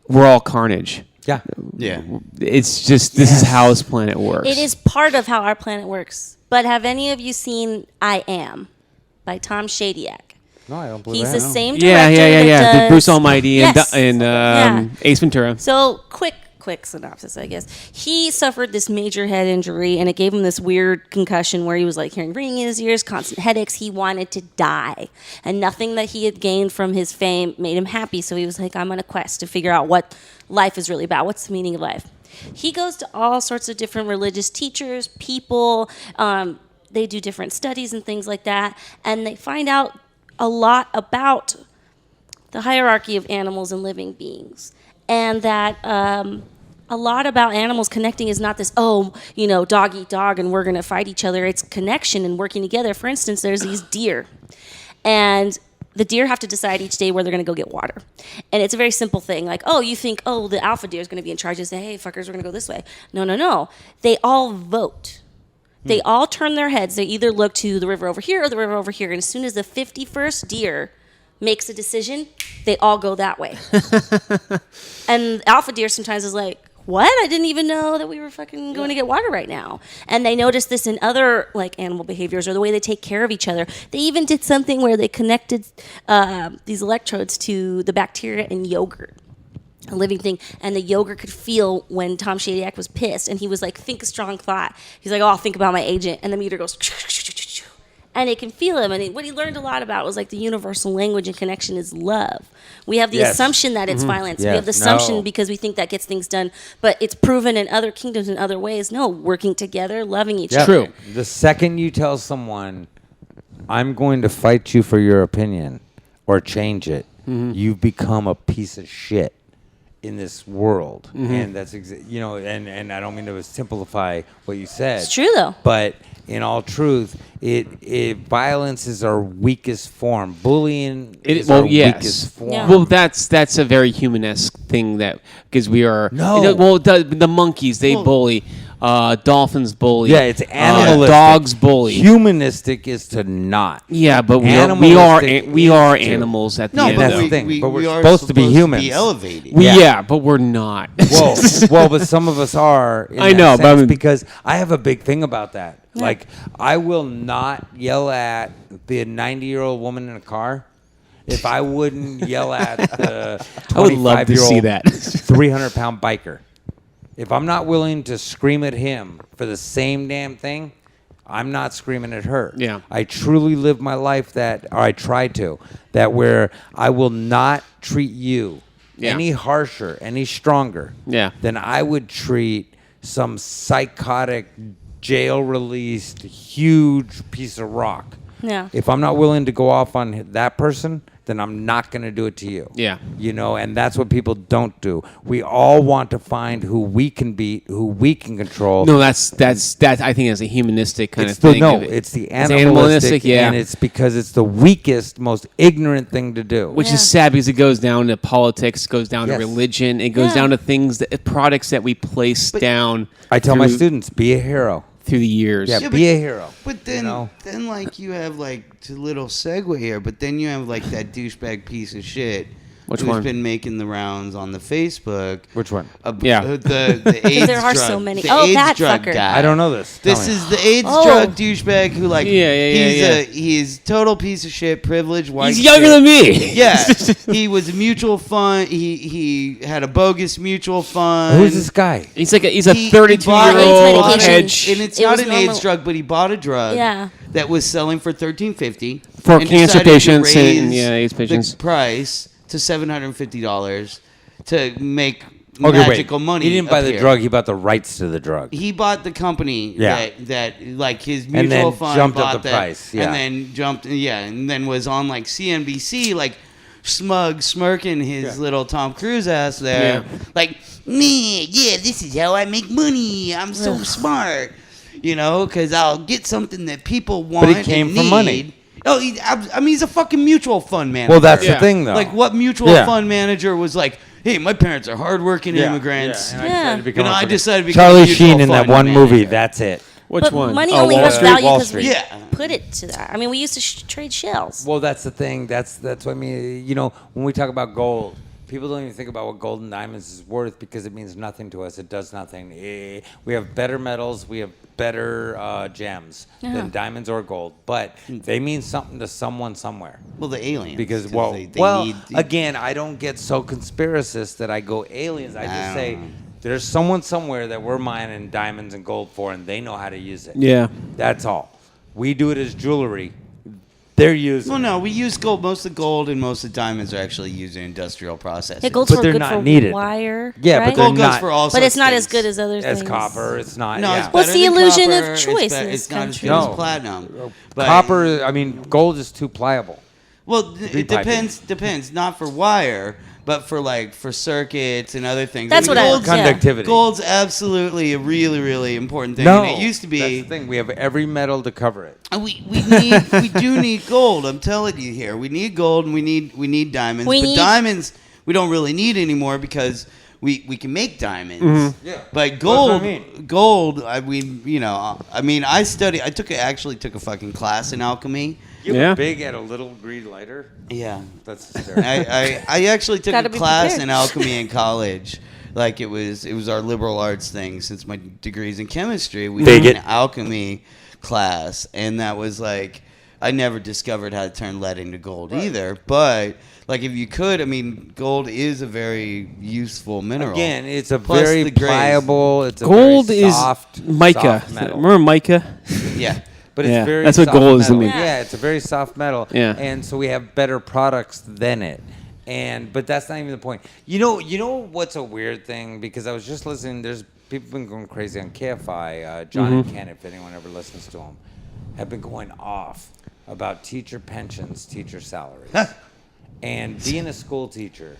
we're all carnage. Yeah. Yeah. It's just this is how this planet works. It is part of how our planet works. But have any of you seen I Am by Tom Shadyac? No, I don't believe He's that. the same Yeah, director yeah. that The does- Bruce Almighty and, Yes. and Yeah. Ace Ventura. So quick synopsis, I guess. He suffered this major head injury, and it gave him this weird concussion where he was like hearing ringing in his ears, constant headaches. He wanted to die, and nothing that he had gained from his fame made him happy. So he was like, I'm on a quest to figure out what life is really about. What's the meaning of life? He goes to all sorts of different religious teachers, people. They do different studies and things like that, and they find out a lot about the hierarchy of animals and living beings, and that a lot about animals connecting is not this, dog eat dog and we're going to fight each other. It's connection and working together. For instance, there's these deer, and the deer have to decide each day where they're going to go get water. And it's a very simple thing. Like, you think, the alpha deer is going to be in charge and say, hey, fuckers, we're going to go this way. No. They all vote. They all turn their heads. They either look to the river over here or the river over here. And as soon as the 51st deer makes a decision, they all go that way. And alpha deer sometimes is like, what? I didn't even know that we were fucking going to get water right now. And they notice this in other like animal behaviors or the way they take care of each other. They even did something where they connected these electrodes to the bacteria in yogurt, a living thing, and the yogurt could feel when Tom Shadyac was pissed, and he was like, think a strong thought. He's like, I'll think about my agent, and the meter goes, and it can feel him. And what he learned a lot about was like the universal language and connection is love. We have the Yes. assumption that it's violence. We Yes. have the assumption No. because we think that gets things done, but it's proven in other kingdoms in other ways. No, working together, loving each Yeah. other. True. The second you tell someone, I'm going to fight you for your opinion or change it, you've become a piece of shit in this world. And that's, and I don't mean to simplify what you said. It's true though. But in all truth, violence is our weakest form. Bullying is our weakest form. Yeah. Well, that's a very humanesque thing because we are. No. The monkeys they bully, dolphins bully. Yeah, it's animalistic. Dogs bully. Humanistic is to not. Yeah, but we Animalistic are is to- animals at the No, end but that's of the the thing. But we're are supposed to be humans. elevated. Yeah. but we're not. Well, but some of us are. In I that know, but sense, I mean- because I have a big thing about that. Like, I will not yell at the 90-year-old woman in a car if I wouldn't yell at the 25-year-old I would love to see that. 300-pound biker. If I'm not willing to scream at him for the same damn thing, I'm not screaming at her. Yeah. I truly live my life or I try to, that where I will not treat you Yeah. any harsher, any stronger Yeah. than I would treat some psychotic, jail-released, huge piece of rock. Yeah. If I'm not willing to go off on that person, then I'm not going to do it to you. Yeah. And that's what people don't do. We all want to find who we can beat, who we can control. No, that's I think that's a humanistic kind It's of the, thing. no, of it. it's the It's animalistic, yeah. and it's because it's the weakest, most ignorant thing to do. Which Yeah. is sad because it goes down to politics, goes down Yes. to religion, it goes Yeah. down to products that we place down. I tell my through- students, be a hero. through the years. Yeah, Yeah, be a hero. But then, you know? like you have like a little segue here. But then you have like that douchebag piece of shit Which who's one? been making the rounds on the Facebook. Which one? Yeah. The AIDS there are drug, so many. the Oh, AIDS that drug fucker. guy. I don't know this. Tell This me. is the AIDS Oh. drug douchebag who like Yeah. he's total piece of shit, privileged white. He's younger shit. than me. Yeah, he was a mutual fund. He had a bogus mutual fund. Who's this guy? He's a He 32-year-old bought AIDS hedge and it's It not was an normal- AIDS drug, but he bought a drug Yeah. that was selling for $13.50 For and cancer decided to patients and, raise yeah, AIDS patients. The price to $750 to make Okay, magical wait. money. He didn't buy the appear. drug. He bought the rights to the drug. He bought the company Yeah. that like his And mutual then fund jumped up bought the that, price, yeah. and then and then was on like CNBC like smirking his little Tom Cruise ass there, Yeah. like me, yeah, this is how I make money. I'm so smart, because I'll get something that people want. it came and from need. money. Oh, I mean, he's a fucking mutual fund manager. Well, that's Yeah. the thing, though. like what mutual Yeah. fund manager was like, hey, my parents are hardworking immigrants. Yeah, and Yeah. I decided to become I a- decided to become a Charlie mutual Sheen in that fund one movie. manager. That's it. Which but one? money Oh, only Wall has Street? value Wall because we Street. Yeah. put it to that. I mean, we used to trade shells. Well, that's the thing. That's what I mean. You know, when we talk about gold, people don't even think about what gold and diamonds is worth because it means nothing to us. It does nothing. We have better metals. We have better gems than diamonds or gold, but they mean something to someone somewhere. Well, the aliens. Because they need, again, I don't get so conspiracist that I go aliens. I just say know. there's someone somewhere that we're mining diamonds and gold for, and they know how to use it. Yeah. That's all. We do it as jewelry. They're using. Well, no, we use gold. Most of the gold and most of the diamonds are actually used in industrial processing. Yeah, gold's But for they're good not for needed. wire. Yeah, but right? they're gold goes not- for all But sorts it's not of as good things. as other as things. copper. It's not. No, yeah. it's What's better the than illusion of copper. choice in It's this not as country? good as No. platinum. But- Copper. I mean, gold is too pliable. Well, it piping. depends. Not for wire, but for circuits and other things. That's what I- gold's, yeah. Conductivity. Gold's absolutely a really, really important thing. No, And it used to That's be. the thing. We have every metal to cover it. And we do need gold. I'm telling you here, we need gold and we need diamonds. We but need- diamonds we don't really need anymore because we can make diamonds. Mm-hmm. Yeah. But what gold, I mean. gold. I mean, I actually took a fucking class in alchemy. You Yeah. were big at a little green lighter. Yeah. That's hysterical. I actually took Gotta a be class prepared. in alchemy in college. Like it was our liberal arts thing. Since my degree's in chemistry, we Dig took an it. alchemy class, and that was like I never discovered how to turn lead into gold either. But like if you could, I mean, gold is a very useful mineral. Again, it's a Plus very the grays. pliable. It's a Gold very is soft, mica. soft metal. Remember mica? Yeah. But it's Yeah, very that's what soft gold is to metal. me. Yeah, it's a very soft metal. Yeah. And so we have better products than it. But that's not even the point. You know what's a weird thing? Because I was just listening. There's people been going crazy on KFI. John and Ken, if anyone ever listens to them, have been going off about teacher pensions, teacher salaries, and being a school teacher.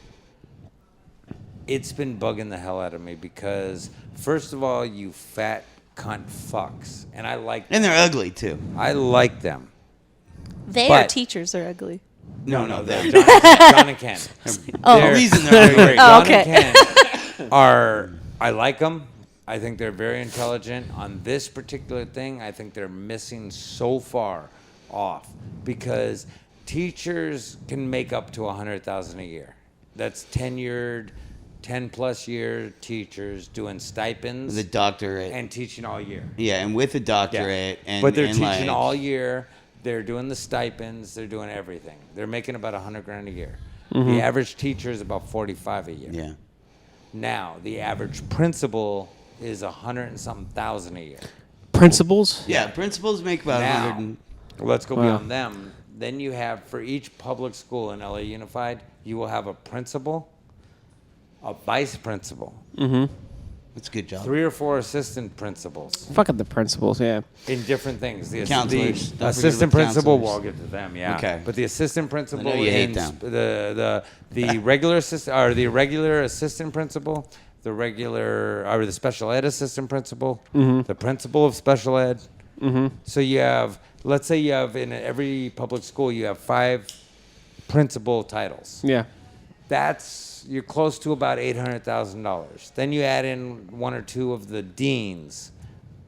It's been bugging the hell out of me because, first of all, you fat cunt fucks, and I like them. And they're ugly too. I like them. They But- are teachers are ugly. No, they're John and Ken. Oh. the reason they're ugly. John okay. and Ken are. I like them. I think they're very intelligent. On this particular thing, I think they're missing so far off because teachers can make up to $100,000 a year. That's tenured, 10+ year teachers doing stipends The doctorate. and teaching all year. Yeah, and with a Yeah. doctorate, and but they're and teaching like, all year. They're doing the stipends. They're doing everything. They're making about $100,000 a year. Mm-hmm. The average teacher is about 45 a year. Yeah. Now the average principal is 100 and something thousand a year. Principals? Yeah, principals make about Now 100. And, let's go Wow. beyond them. Then you have for each public school in LA Unified, you will have a principal, a vice principal, that's a good job. 3 or 4 assistant principals. Fuck up the principals, yeah. In different things. The Counselors. Don't forget assistant about principal, counselors. well, I'll get to them, yeah. Okay. But the assistant principal I know you hate and them. the regular assistant or the regular assistant principal, the regular or the special ed assistant principal, the principal of special ed. So you have, let's say you have in every public school you have 5 principal titles. Yeah. You're close to about $800,000. Then you add in 1 or 2 of the deans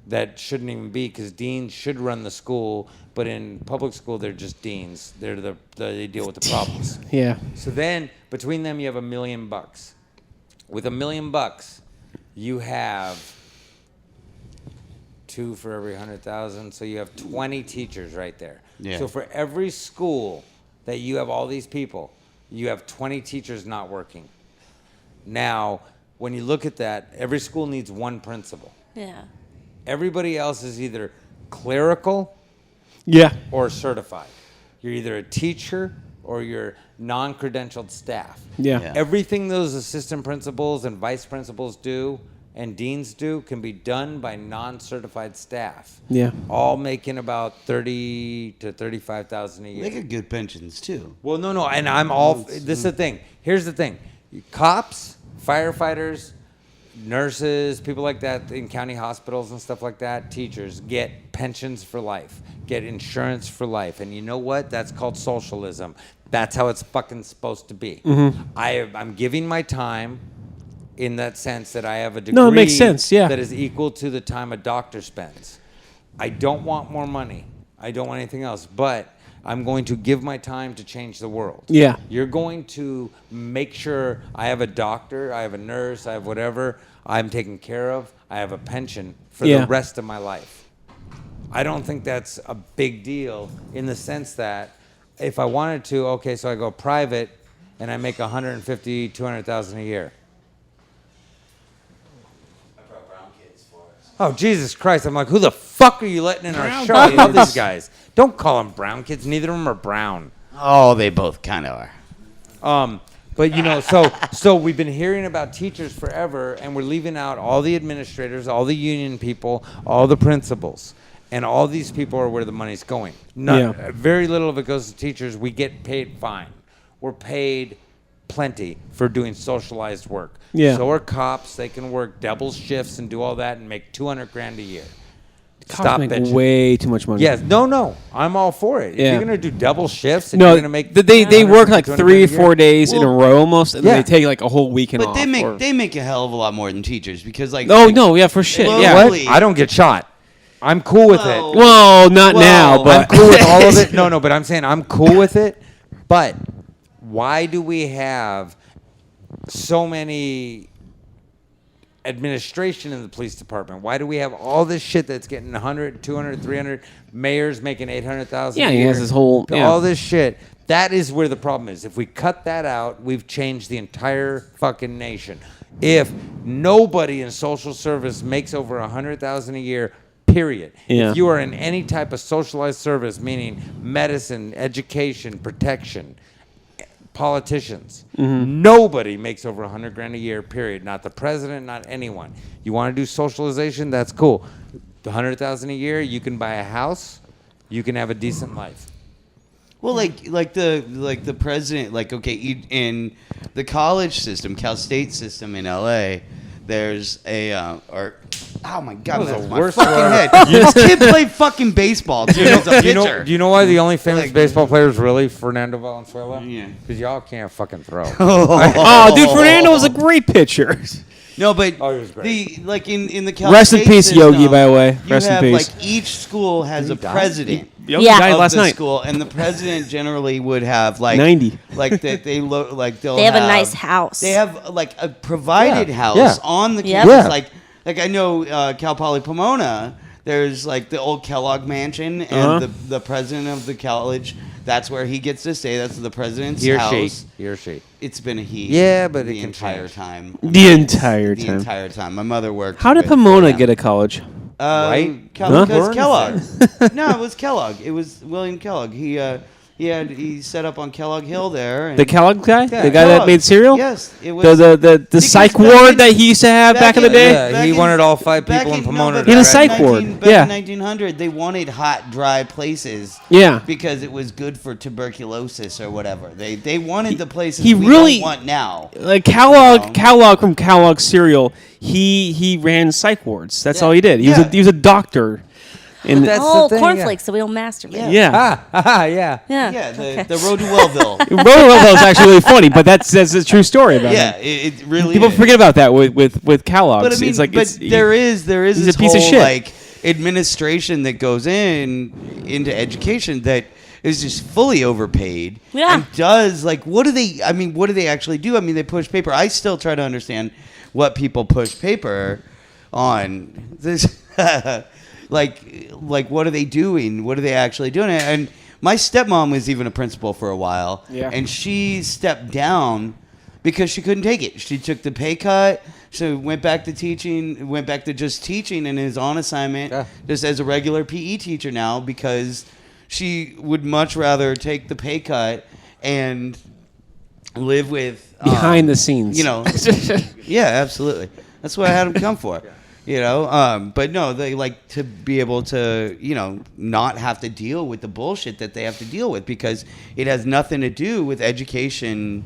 that shouldn't even be because deans should run the school, but in public school they're just deans. They deal with the problems. Yeah. So then between them you have $1 million. With $1 million, you have 2 for every 100,000. So you have 20 teachers right there. Yeah. So for every school that you have all these people, you have 20 teachers not working. Now, when you look at that, every school needs 1 principal. Yeah. Everybody else is either clerical Yeah. or certified. You're either a teacher or you're non-credentialed staff. Yeah. Yeah. Everything those assistant principals and vice principals do and deans do can be done by non-certified staff. Yeah. All making about 30 to 35,000 a year. They get good pensions too. Well, no, and I'm all. This is the thing. Here's the thing: cops, firefighters, nurses, people like that in county hospitals and stuff like that, teachers get pensions for life, get insurance for life, and you know what? That's called socialism. That's how it's fucking supposed to be. I'm giving my time. In that sense, that I have a degree No, it makes sense, yeah. that is equal to the time a doctor spends. I don't want more money. I don't want anything else. But I'm going to give my time to change the world. Yeah. You're going to make sure I have a doctor, I have a nurse, I have whatever I'm taken care of. I have a pension for Yeah. the rest of my life. I don't think that's a big deal in the sense that if I wanted to, okay, so I go private and I make 150, 200,000 a year. I brought brown kids for us. Oh, Jesus Christ. I'm like, who the fuck are you letting in our Brown show? I love kids. these guys. Don't call them brown kids. Neither of them are brown. Oh, they both kind of are. But you know, so we've been hearing about teachers forever, and we're leaving out all the administrators, all the union people, all the principals, and all these people are where the money's going. Yeah. Very little of it goes to teachers. We get paid fine. We're paid plenty for doing socialized work. Yeah. So are cops. They can work double shifts and do all that and make $200,000 a year. Cops Stop make bitching. way too much money. Yes, no, I'm all for it. If Yeah. you're gonna do double shifts, and No, you're gonna make they work like 150, 3 or 200 4 days in a Well, row almost, and yeah. they take like a whole weekend But off. they make a hell of a lot more than teachers because like Oh no, yeah, for shit. Well, Yeah. What? Really? I don't get shot. I'm cool with Well, it. Well, not Well, now, I'm but cool with all of it. No, but I'm saying I'm cool with it. But why do we have so many administration in the police department? Why do we have all this shit that's getting 100, 200, 300, mayors making 800,000 Yeah, a he year? has this whole- yeah. all this shit. That is where the problem is. If we cut that out, we've changed the entire fucking nation. If nobody in social service makes over 100,000 a year, period. Yeah. If you are in any type of socialized service, meaning medicine, education, protection, politicians, nobody makes over 100 grand a year, period. Not the president, not anyone. You want to do socialization? That's cool. The 100,000 a year, you can buy a house, you can have a decent life. Well, like the president, like okay, in the college system, Cal State system in L.A., there's a oh my god, That was that's the my worst fucking word. head. This kid played fucking baseball too. As a Do you know? pitcher. Do you know why the only famous Like- baseball player is really Fernando Valenzuela? Yeah. Because y'all can't fucking throw. oh, dude, Fernando was a great pitcher. No, but Oh, he was great. the like in the Cal Rest in State peace, system, Yogi, by the way. You Rest in have, peace. Like each school has Did a he die? president. Yogi Yeah. died Of last the night. school, and the president generally would have like 90. like that they'll They have a nice house. They have like a provided Yeah, house yeah. on the Yep. campus. Yeah. Like I know Cal Poly Pomona. There's like the old Kellogg Mansion, and Uh-huh. the president of the college. That's where he gets to stay. That's the president's He or house. she. He or she. It's been a he. Yeah, but the it can entire change. time. The entire The time. entire time. My mother worked. How did with Pomona them. get a college? Right? Huh? Because Burns Kellogg. No, it was Kellogg. It was William Kellogg. He set up on Kellogg Hill there. And The Kellogg guy? Yeah, the guy that Kellogg. made cereal? Yes, it was The because psych back ward in- that he used to have back in the day? Yeah, back he wanted all 5 back people in Pomona but to In a back psych in ward, 19 back yeah. in 1900, they wanted hot, dry places. Yeah. Because it was good for tuberculosis or whatever. They wanted the places he we really- don't want now. Like Kellogg, No. Kellogg from Kellogg cereal, he ran psych wards. That's Yeah. all he did. Yeah. He was a doctor. And that's oh, the thing, cornflakes, so we don't masturbate. yeah. Yeah. Yeah. Yeah, okay. the road to Wellville. Roosevelt was actually really funny, but that's a true story about Yeah, him. it really People is. forget about that with Kellogg's. But I mean, it's like there is he's this a piece of whole, shit. like administration that goes into education that is just fully overpaid. Yeah. And does like what do they actually do? I mean, they push paper. I still try to understand what people push paper on. This like what are they doing? What are they actually doing? And my stepmom was even a principal for a while. Yeah. And she stepped down because she couldn't take it. She took the pay cut. So went back to teaching, went back to just teaching and is on assignment Yeah. just as a regular PE teacher now because she would much rather take the pay cut and live with behind the scenes. You know, yeah, absolutely. That's what I had them come for. You know, but no, they like to be able to, you know, not have to deal with the bullshit that they have to deal with because it has nothing to do with education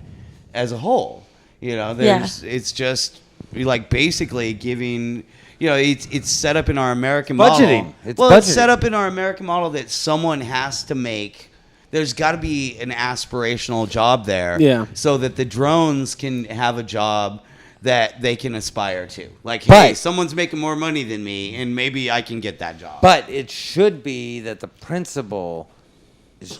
as a whole. You know, it's just like basically giving, you know, it's set up in our American Budgeting. model. It's It's budgeting. set up in our American model that someone has to make. There's got to be an aspirational job there, Yeah. so that the drones can have a job that they can aspire to. Like, hey, But- someone's making more money than me, and maybe I can get that job. But it should be that the principal's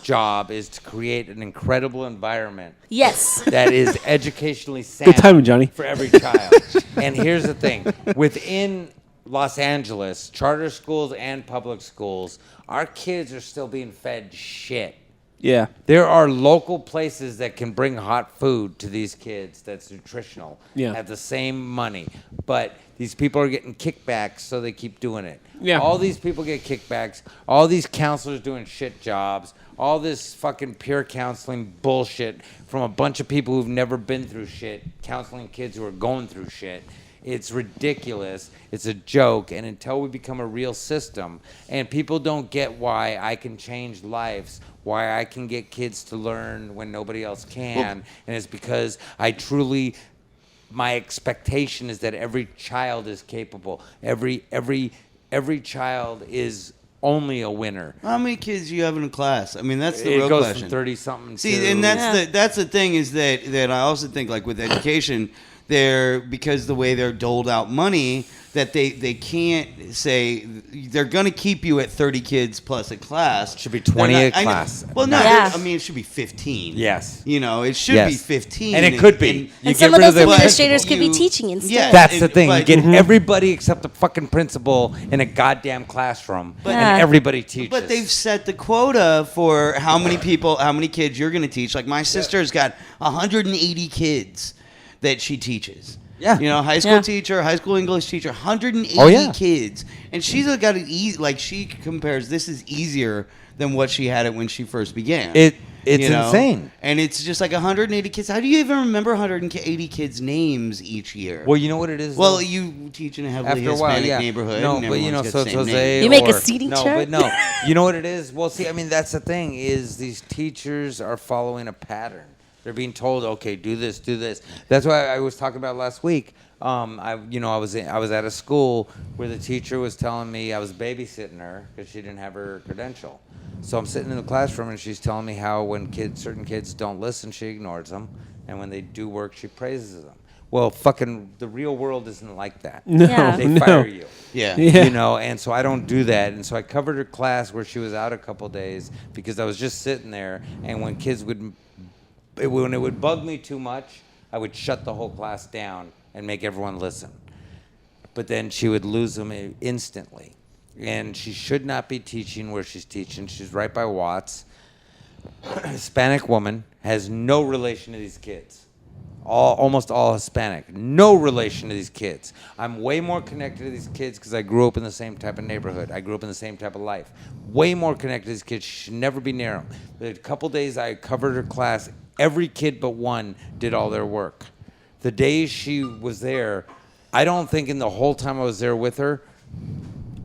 job is to create an incredible environment Yes. that is educationally sound Good timing, Johnny. for every child. And here's the thing. Within Los Angeles, charter schools and public schools, our kids are still being fed shit. Yeah. There are local places that can bring hot food to these kids that's nutritional Yeah. at the same money. But these people are getting kickbacks, so they keep doing it. Yeah. All these people get kickbacks. All these counselors doing shit jobs. All this fucking peer counseling bullshit from a bunch of people who've never been through shit, counseling kids who are going through shit. It's ridiculous. It's a joke. And until we become a real system and people don't get why I can change lives, why I can get kids to learn when nobody else can, and it's because I truly, my expectation is that every child is capable. Every child is only a winner. How many kids do you have in a class? I mean, that's the It real goes question. from 30 something. See, and that's the thing is that I also think, like, with education, because the way they're doled out money, that they can't say they're going to keep you at 30 kids plus a class. Should be 20 They're a not- I know- class. Well, no, Yeah. I mean, it should be 15. Yes. You know, it should be Yes. 15. And it could be. You And get some of rid of those the administrators principal. could be You- teaching instead. Yeah. That's the and- thing. You but- get everybody except the fucking principal in a goddamn classroom, Yeah. and everybody teaches. But they've set the quota for how many kids you're going to teach. Like, my sister's got 180 kids that she teaches. Yeah. You know, high school Yeah. teacher, high school English teacher, 180 Oh, yeah. kids. And she's got it easy. Like, she compares this is easier than what she had it when she first began. It's You know? insane. And it's just like 180 kids. How do you even remember 180 kids' names each year? Well, you know what it is. Well, though? you teach in a heavily after a while, Hispanic yeah. neighborhood. No, and but you know, everyone's so got it's the same Jose. name. You make a or- seating no, chart? but no. You know what it is? Well, see, I mean, that's the thing is these teachers are following a pattern. They're being told, okay, do this, do this. That's why I was talking about last week. I was at a school where the teacher was telling me I was babysitting her because she didn't have her credential. So I'm sitting in the classroom and she's telling me how when certain kids don't listen, she ignores them, and when they do work, she praises them. Well, fucking the real world isn't like that. No. Yeah. They no. fire you. Yeah. Yeah. You know, and so I don't do that. And so I covered her class where she was out a couple days because I was just sitting there, and when when it would bug me too much, I would shut the whole class down and make everyone listen. But then she would lose them instantly. And she should not be teaching where she's teaching. She's right by Watts. Hispanic woman, has no relation to these kids. Almost all Hispanic. No relation to these kids. I'm way more connected to these kids because I grew up in the same type of neighborhood. I grew up in the same type of life. Way more connected to these kids. She should never be near them. The couple days I covered her class, every kid but one did all their work. The days she was there, I don't think in the whole time I was there with her,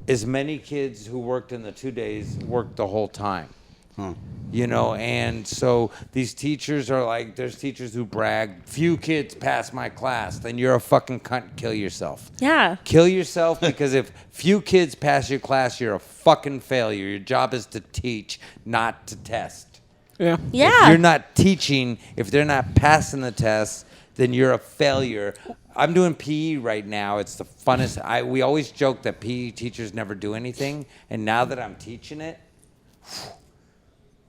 as many kids who worked in the 2 days worked the whole time. Huh. You know, and so these teachers are like, there's teachers who brag, few kids pass my class, then you're a fucking cunt, kill yourself. Yeah. Kill yourself because if few kids pass your class, you're a fucking failure. Your job is to teach, not to test. Yeah. If Yeah. you're not teaching, if they're not passing the test, then you're a failure. I'm doing PE right now. It's the funnest. We always joke that PE teachers never do anything, and now that I'm teaching it,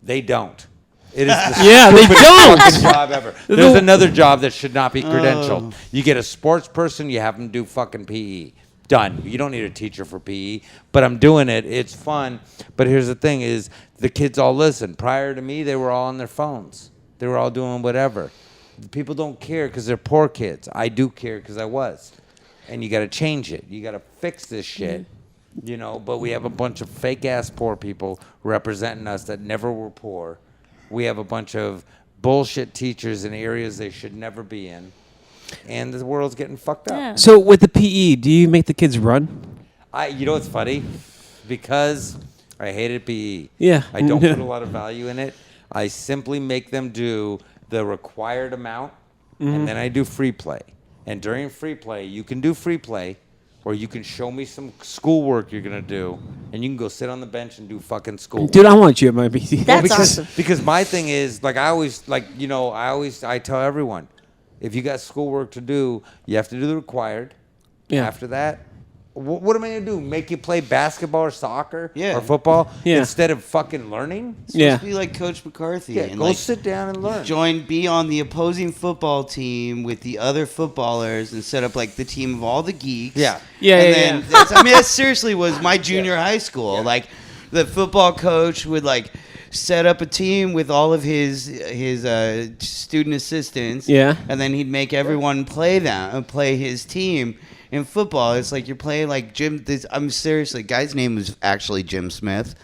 they don't. It is the Yeah, they don't. stupidest job ever. There's another job that should not be credentialed. You get a sports person, you have them do fucking PE. Done. You don't need a teacher for PE. But I'm doing it. It's fun. But here's the thing is the kids all listen. Prior to me, they were all on their phones. They were all doing whatever. People don't care because they're poor kids. I do care because I was. And you got to change it. You got to fix this shit. You know, but we have a bunch of fake-ass poor people representing us that never were poor. We have a bunch of bullshit teachers in areas they should never be in. And the world's getting fucked up. Yeah. So with the PE, do you make the kids run? You know what's funny? Because I hated PE. Yeah. I don't put a lot of value in it. I simply make them do the required amount, and then I do free play. And during free play, you can do free play, or you can show me some schoolwork you're gonna do, and you can go sit on the bench and do fucking school. Dude, I want you at my PE. That's because, awesome. Because my thing is, like, I tell everyone, If you got schoolwork to do, you have to do the required. Yeah. After that, what am I gonna do? Make you play basketball or soccer Yeah. or football Yeah. instead of fucking learning? Yeah. Be like Coach McCarthy. Yeah, and go like, sit down and learn. be on the opposing football team with the other footballers and set up like the team of all the geeks. Yeah. Yeah, And yeah, then yeah. I mean, that seriously was my junior high school. Like, the football coach would like set up a team with all of his student assistants. Yeah. And then he'd make everyone play his team. In football, it's like you're playing like Jim. I'm seriously, guy's name was actually Jim Smith,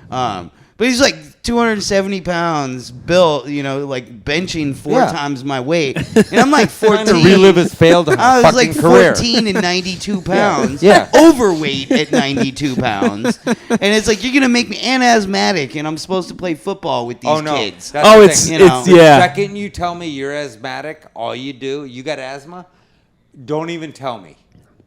but he's like 270 pounds, built, like benching four Yeah. times my weight, and I'm like 14. Trying to relive his failed I was fucking like career. 14 and 92 pounds, Yeah. overweight at 92 pounds, and it's like you're gonna make me asthmatic, and I'm supposed to play football with these Oh no! kids. That's Oh, the it's thing. you know. it's yeah. The second you tell me you're asthmatic, all you do, you got asthma, don't even tell me.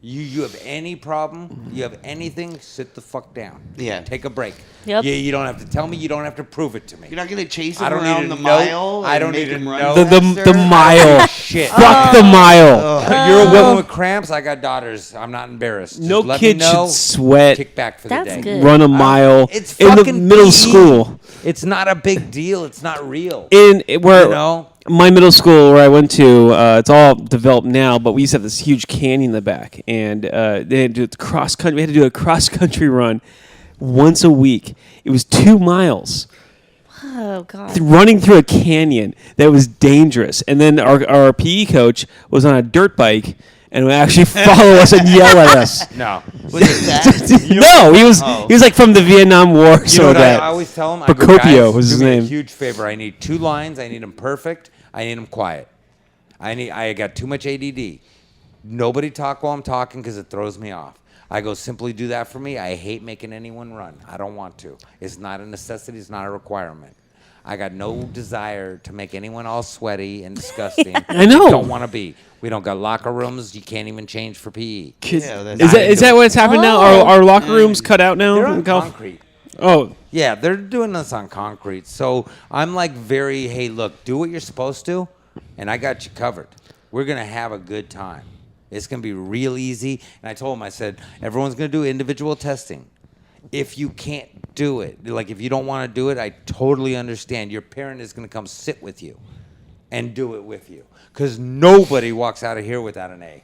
You have any problem, you have anything, sit the fuck down. Yeah. Take a break. Yep. You don't have to tell me, you don't have to prove it to me. You're not gonna chase I him don't around need the to know- mile. I and don't make need to him run know. The faster? mile. Shit. Fuck the mile. You're a woman with cramps, I got daughters. I'm not embarrassed. Just No let kid me know, should sweat, kick back for That's the day. good. run a mile It's in the fucking middle PE. school. It's not a big deal. It's not real. Where You know? my middle school where I went to, it's all developed now, but we used to have this huge canyon in the back, and they had to do cross country. We had to do a cross country run once a week. It was 2 miles Oh God. running through a canyon that was dangerous. And then our PE coach was on a dirt bike and would actually follow us and yell at us. No. Was it that? No, he was Oh. he was like from the Vietnam War. You know So what I that always tell them? I go, Procopio guys, was his do me name. a huge favor. I need 2 lines. I need them perfect. I need them quiet. I got too much ADD. Nobody talk while I'm talking because it throws me off. I go, simply do that for me. I hate making anyone run. I don't want to. It's not a necessity. It's not a requirement. I got no desire to make anyone all sweaty and disgusting. I know. Don't want to be. We don't got locker rooms. You can't even change for PE. Kids- Yeah, that's- is that what's happened now? Oh. Are locker rooms cut out now? They're on in golf? concrete. Oh, Yeah, they're doing this on concrete. So I'm like very, hey, look, do what you're supposed to, and I got you covered. We're going to have a good time. It's going to be real easy. And I told him, I said, everyone's going to do individual testing. If you can't do it, like if you don't want to do it, I totally understand. Your parent is going to come sit with you and do it with you. Because nobody walks out of here without an A.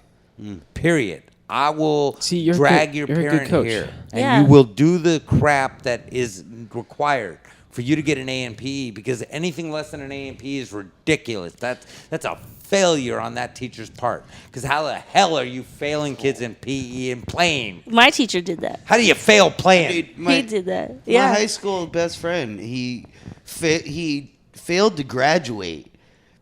Period. I will See, you're drag good- your you're a good parent coach. here. And Yeah. you will do the crap that is required for you to get an A in PE, because anything less than an A in PE is ridiculous. That's a failure on that teacher's part. Because how the hell are you failing kids in PE and playing? My teacher did that. How do you fail playing? Dude, He did that. My Yeah. high school best friend, he failed to graduate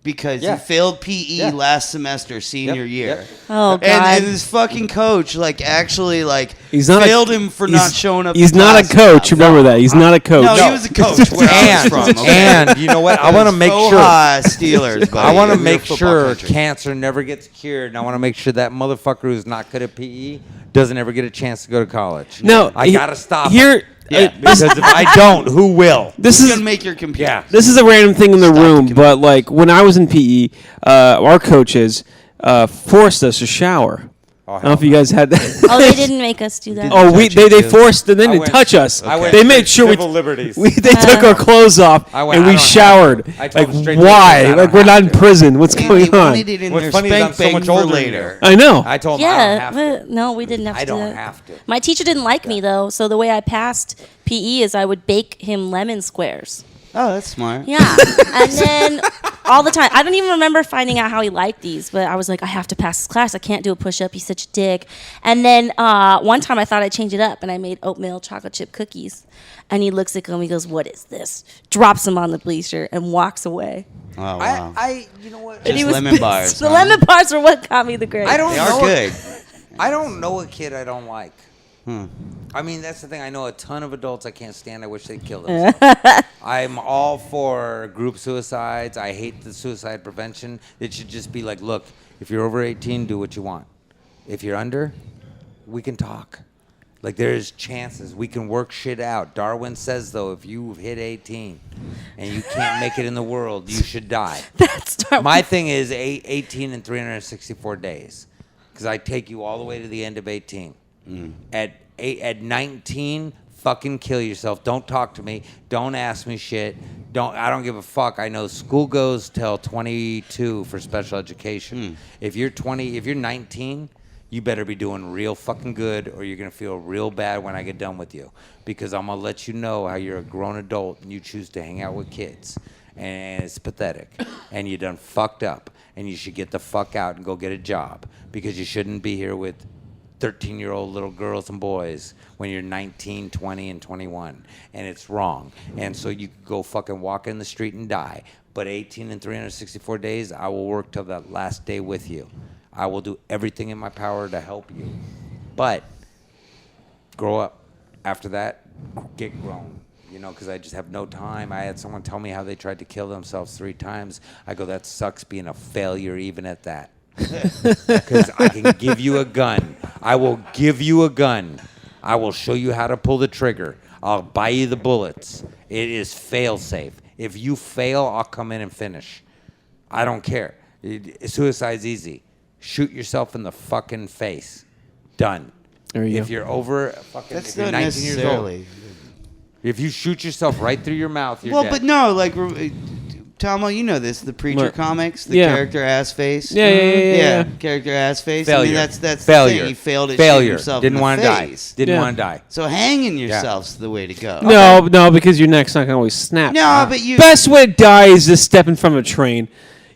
because Yeah. he failed PE Yeah. last semester, senior Yep, year. yep. Oh God. And his fucking coach, actually, he's not failed a, him for he's- not showing up. He's to not a class coach. enough. Remember that. He's not a coach. No, he was a coach where I was from. Okay? And you know what? I want to make sure. Steelers. Buddy. I want to We're make football sure country. cancer never gets cured, and I want to make sure that motherfucker who's not good at PE doesn't ever get a chance to go to college. No, I gotta stop here. Yeah, because if I don't, who will? This Who's is gonna make your computer? Yeah. This is a random thing in the Stop room, the but like when I was in PE, our coaches forced us to shower. I don't know if you guys had that. Oh, they didn't make us do that. Oh, touch they you. forced and then I to went- touch us. I went They straight made sure civil liberties. they took our clothes off I went, and I we don't have showered. to. I told Like them straight to the why? face, I Like don't we're not have in to. prison. What's And going they on? wanted it in What's their funny is I'm spank so bang much for older than later. I know. I told him I don't Yeah, have to. but no, we didn't have to. I do don't that. have to. My teacher didn't like me though, so the way I passed PE is I would bake him lemon squares. Oh, that's smart. Yeah, and then all the time. I don't even remember finding out how he liked these, but I was like, I have to pass this class. I can't do a push up. He's such a dick. And then one time I thought I'd change it up, and I made oatmeal chocolate chip cookies. And he looks at them. He goes, "What is this?" Drops them on the bleacher and walks away. Oh wow. You know what? Just He was lemon pissed. bars. The huh? lemon bars are what got me the grade. I don't They know. are good. I don't know a kid I don't like. I mean, that's the thing. I know a ton of adults I can't stand. I wish they'd kill themselves. I'm all for group suicides. I hate the suicide prevention. It should just be like, look, if you're over 18, do what you want. If you're under, we can talk. Like there's chances we can work shit out. Darwin says though, if you've hit 18 and you can't make it in the world, you should die. That's My thing is 18 and 364 days, because I take you all the way to the end of 18. At 19, fucking kill yourself. Don't talk to me. Don't ask me shit. I don't give a fuck. I know school goes till 22 for special education. If you're 19, you better be doing real fucking good, or you're gonna feel real bad when I get done with you, because I'm gonna let you know how you're a grown adult and you choose to hang out with kids, and it's pathetic, and you done fucked up, and you should get the fuck out and go get a job, because you shouldn't be here with 13-year-old little girls and boys when you're 19, 20, and 21, and it's wrong. And so you could go fucking walk in the street and die. But 18 and 364 days, I will work till that last day with you. I will do everything in my power to help you. But grow up. After that, get grown. You know, because I just have no time. I had someone tell me how they tried to kill themselves 3 times. I go, that sucks being a failure even at that. Because I can give you a gun. I will give you a gun. I will show you how to pull the trigger. I'll buy you the bullets. It is fail safe. If you fail, I'll come in and finish. I don't care. Suicide's easy. Shoot yourself in the fucking face. Done. There you If go. you're over fucking, That's if you're not 19 years old, necessarily. if you shoot yourself right through your mouth, you're Well, dead. but no, like Tomo, you know this. The Preacher What? comics, the Yeah. character ass face. Yeah. Character ass face. Failure. I mean, that's the failure. thing. He failed at failure. shooting himself Didn't in the want to die. face. Didn't Yeah. want to die. So hanging yourself's the way to go. No, because your neck's not gonna always snap. No, but you. Best way to die is just stepping from a train.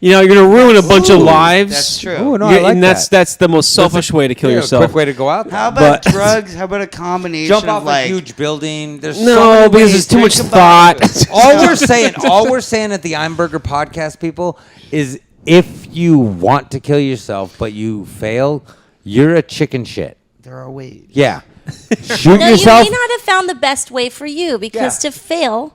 You know, you're gonna ruin a bunch of Ooh, lives. that's true. Ooh, no, You're- I like and that's that. the most selfish way to kill Yeah, yourself. A quick way to go out. How there. about But- drugs? How about a combination Jump of off like a huge building. There's so No, many because ways. there's too much Think about thought. it. All we're saying at the Einberger podcast, people, is if you want to kill yourself but you fail, you're a chicken shit. there are ways. Yeah. Shoot No, yourself. you may not have found the best way for you, because Yeah. to fail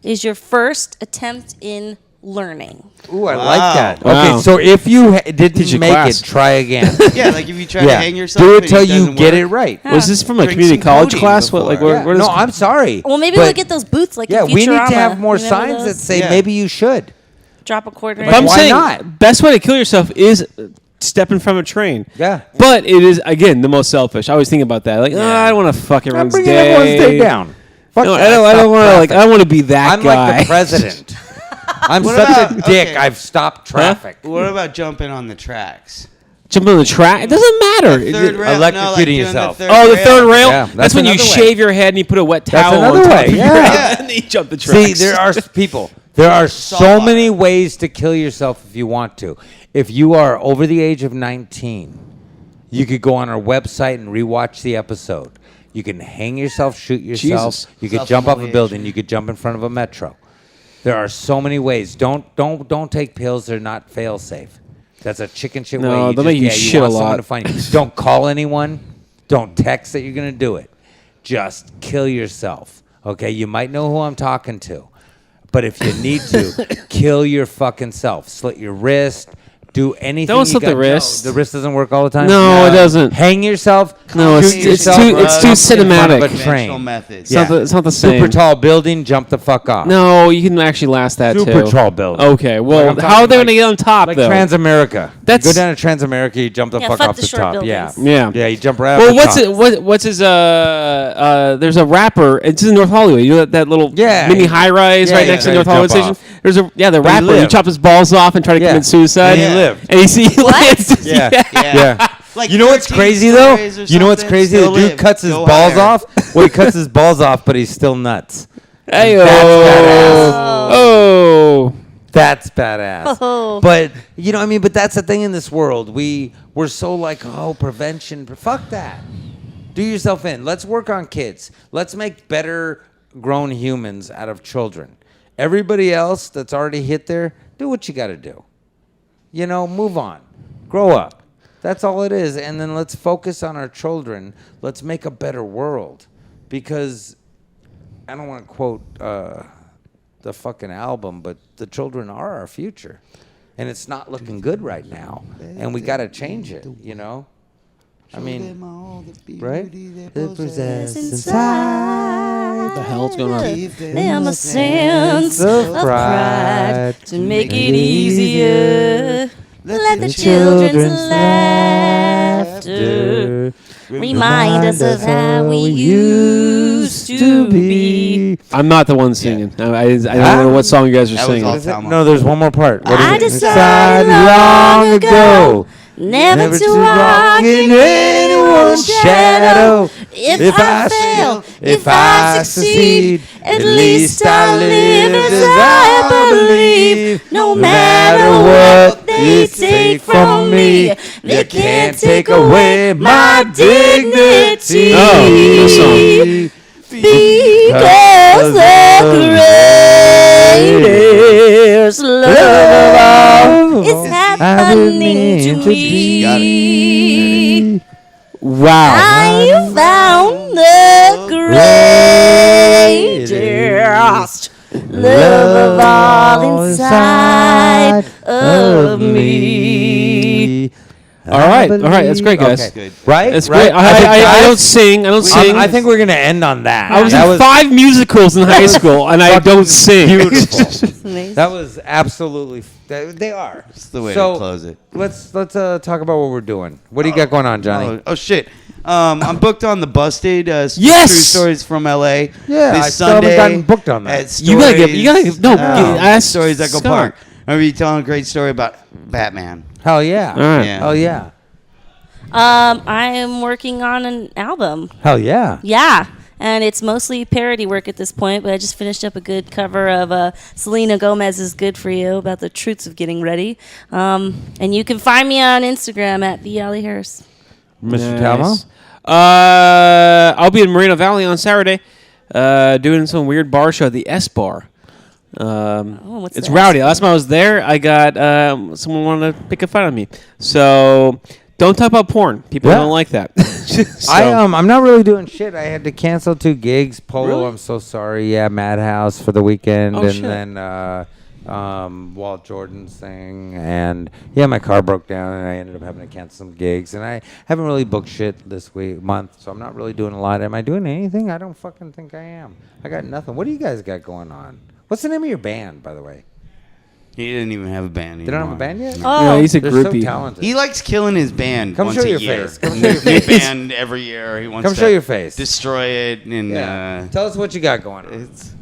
is your first attempt in learning. Ooh, I Wow. like that. Wow. Okay, so if you Teach didn't a make class. it, try again. Yeah, like if you try to Yeah. hang yourself, Do it and till you doesn't get work. it right. Was this from a Drink community some college codeine class? What, like, before. what is? No, I'm sorry. Well, maybe but- we'll get those booths like Yeah, in we need Futurama. to have more Remember signs that those? say Yeah. maybe you should. Drop a quarter. But I'm why saying not? best way to kill yourself is stepping from a train. Yeah. But it is again the most selfish. I always think about that. Like, I don't want to fuck I'm everyone's bringing day. everyone's day down. Fuck No, that. I don't Stop want to like. traffic. I don't want to be that I'm guy. like the president. I'm What such a about- dick. okay. I've stopped traffic. What about jumping on the tracks? Jumping on the track. It doesn't matter. Third rail, electrocuting no, like doing yourself. Oh, the third rail. Yeah, that's that's when you another way. shave your head and you put a wet That's towel on another top way, of your yeah. head, and then you jump the tracks. See, there are people. There are so Saltwater. many ways to kill yourself if you want to. If you are over the age of 19, you could go on our website and rewatch the episode. You can hang yourself, shoot yourself. Jesus. You could jump off a Self-immolation. building. You could jump in front of a metro. There are so many ways. Don't take pills. They're not fail safe. That's a chicken shit No, way. they'll make you shit want a someone lot. to find you. Don't call anyone. Don't text that you're gonna do it. Just kill yourself. Okay, you might know who I'm talking to, but if you need to, kill your fucking self. Slit your wrist. Do anything. Don't you slit the got- wrist. The wrist doesn't work all the time. No, it doesn't. Hang yourself. No, it's- shoot it's yourself, too- it's too jump in front of cinematic. a Conventional train. methods. It's not the- it's not the same. Super tall building. Jump the fuck off. No, you can actually last that Super too. tall building. Okay, well, Like, I'm how are they talking going to get on top Like though? Transamerica. That's- You go down to Transamerica, you jump the Yeah, fuck fuck off the the short top. Yeah. buildings. Yeah. Yeah, you jump right Well, off what's the it? top. What's his? There's a rapper. It's in North Hollywood. You know that little Yeah. mini high rise Yeah, right yeah, next to yeah, North jump Hollywood Station. off. There's a the But he rapper. He lived. chopped his balls off and tried to Yeah. commit suicide. And he Yeah. lived. And you see, What? Yeah. Yeah. Yeah. Like you know what's 13 crazy though? stories or You know what's something, crazy? The still dude live. cuts his Go balls higher. off. Well, he cuts his balls off, but he's still nuts. Hey, That's badass. oh, That's badass. Oh. But you know what I mean? But that's the thing in this world. We're so like, oh, prevention. Fuck that. Do yourself in. Let's work on kids. Let's make better grown humans out of children. Everybody else that's already hit there, do what you got to do. You know, move on. Grow up. That's all it is. And then let's focus on our children. Let's make a better world. Because I don't want to quote the fucking album, but the children are our future. And it's not looking good right now. And we got to change it, you know? I mean, right? right? They possess inside. What the hell's going on? Them a sense of pride to make it easier. Let the children's laughter remind us of how we used to be. I'm not the one singing. I don't know what song you guys are That was singing. all Is it- Thelma. no, there's one more part. What I is it? decided long ago never to walk in anyone's shadow. If I fail, if I succeed, at least I live as I believe. No matter what they take from me, they can't take away my dignity. Oh, this song. Because the greatest love of all is happening to me. Wow. I found the greatest love of all inside of me. All right. That's great, guys. Okay. Good. Right? That's right? great. I don't sing. I don't sing. I think we're gonna end on that. I was that in 5 musicals in high school, and I don't sing. beautiful. Amazing. That was absolutely. They are. That's the way So, to close it. Let's talk about what we're doing. What do you got going on, Johnny? Oh shit. I'm booked on the Busted Yes! True Stories from LA. Yeah, this I still haven't Sunday gotten booked on that. at You gotta get- Stories, no, ask Stories Echo Scott. Park. I'm gonna be telling a great story about Batman. Hell yeah. All right. Yeah. Hell yeah. I am working on an album. Hell yeah. Yeah. And it's mostly parody work at this point, but I just finished up a good cover of Selena Gomez's Good For You about the truths of getting ready. And you can find me on Instagram at the Allie Harris. Mr. Nice. Talmo? I'll be in Moreno Valley on Saturday, doing some weird bar show at the S Bar. What's It's the rowdy. S Last time I was there, I got someone wanted to pick a fight on me. So don't talk about porn. People Yeah. don't like that. So- I'm not really doing shit. I had to cancel 2 gigs. Polo, Really? I'm so sorry. Yeah, Madhouse for the weekend, Oh, and shit. then Walt Jordan's thing, and yeah, my car broke down, and I ended up having to cancel some gigs, and I haven't really booked shit this month, so I'm not really doing a lot. Am I doing anything? I don't fucking think I am. I got nothing. What do you guys got going on? What's the name of your band, by the way? He didn't even have a band. They don't have a anymore. band yet? Yeah, Oh, he's a They're so groupie. talented. He likes killing his band Come once show a your year. face. Come show your New face. band every year. He wants Come to show your face. destroy it and Yeah. Tell us what you got going on. it's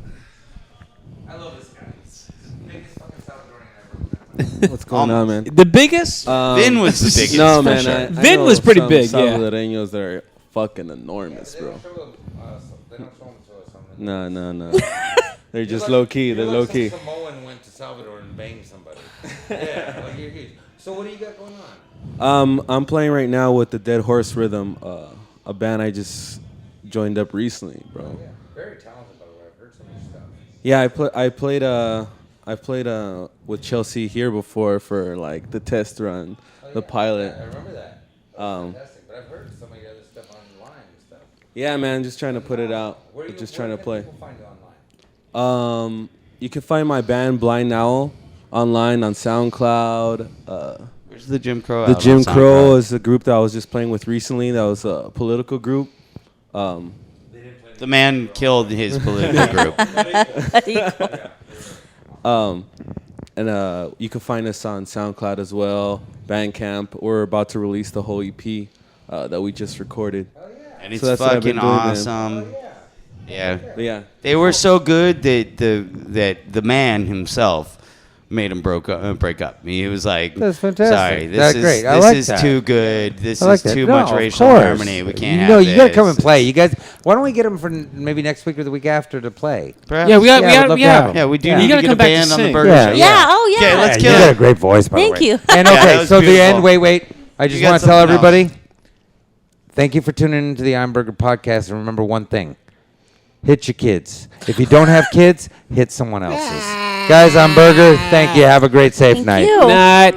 I love this guy. It's the biggest fucking Salvadorian I've ever met. What's going on, man? The biggest? Vin was the biggest. No, for man. sure. I Vin know was pretty some big, yeah. Salvadoreños that are fucking enormous, bro. They don't show them to us on the No, no, no. They're just low key. They're low key. Samoan went to Salvador and banged somebody. Yeah, like you're huge. So what do you got going on? I'm playing right now with the Dead Horse Rhythm, a band I just joined up recently, bro. Yeah, very talented by the way. I've heard some of your stuff. Yeah, I played with Chelsea here before for like the test run, the pilot. I remember that. That was fantastic. But I've heard some of your other stuff online and stuff. Yeah, man, just trying to put it out. Just trying to play. People find you online. You can find my band Blind Owl online on SoundCloud. Where's the Jim Crow? The out Jim on Crow SoundCloud? is a group that I was just playing with recently. That was a political group. The man killed his political group. And you can find us on SoundCloud as well, Bandcamp. We're about to release the whole EP that we just recorded. And it's So that's what I've been fucking doing, man. awesome. Yeah. But yeah, They were so good that the man himself made him break up. He was like, That's fantastic. Sorry, this That's is great. I this like is that. too good. This I like is that. too No, much of racial course. harmony. We can't have No, you gotta come this." and play. You guys, why don't we get them for maybe next week or the week after to play? Perhaps. Yeah, we got, Yeah, I would love to have 'em. Yeah, we do Yeah. need You to gotta get come a back to band on the sing. Burger Yeah, Show. yeah. Oh, yeah. Okay, let's you kill got a it. great voice, by Thank the way. you. And Yeah, okay, that was so the beautiful. end. Wait. I just You got want to tell something else. everybody, thank you for tuning into the Ironburger podcast. And remember one thing: hit your kids. If you don't have kids, hit someone else's. Guys, I'm Burger. Thank you. Have a great, safe Thank night. you. Night.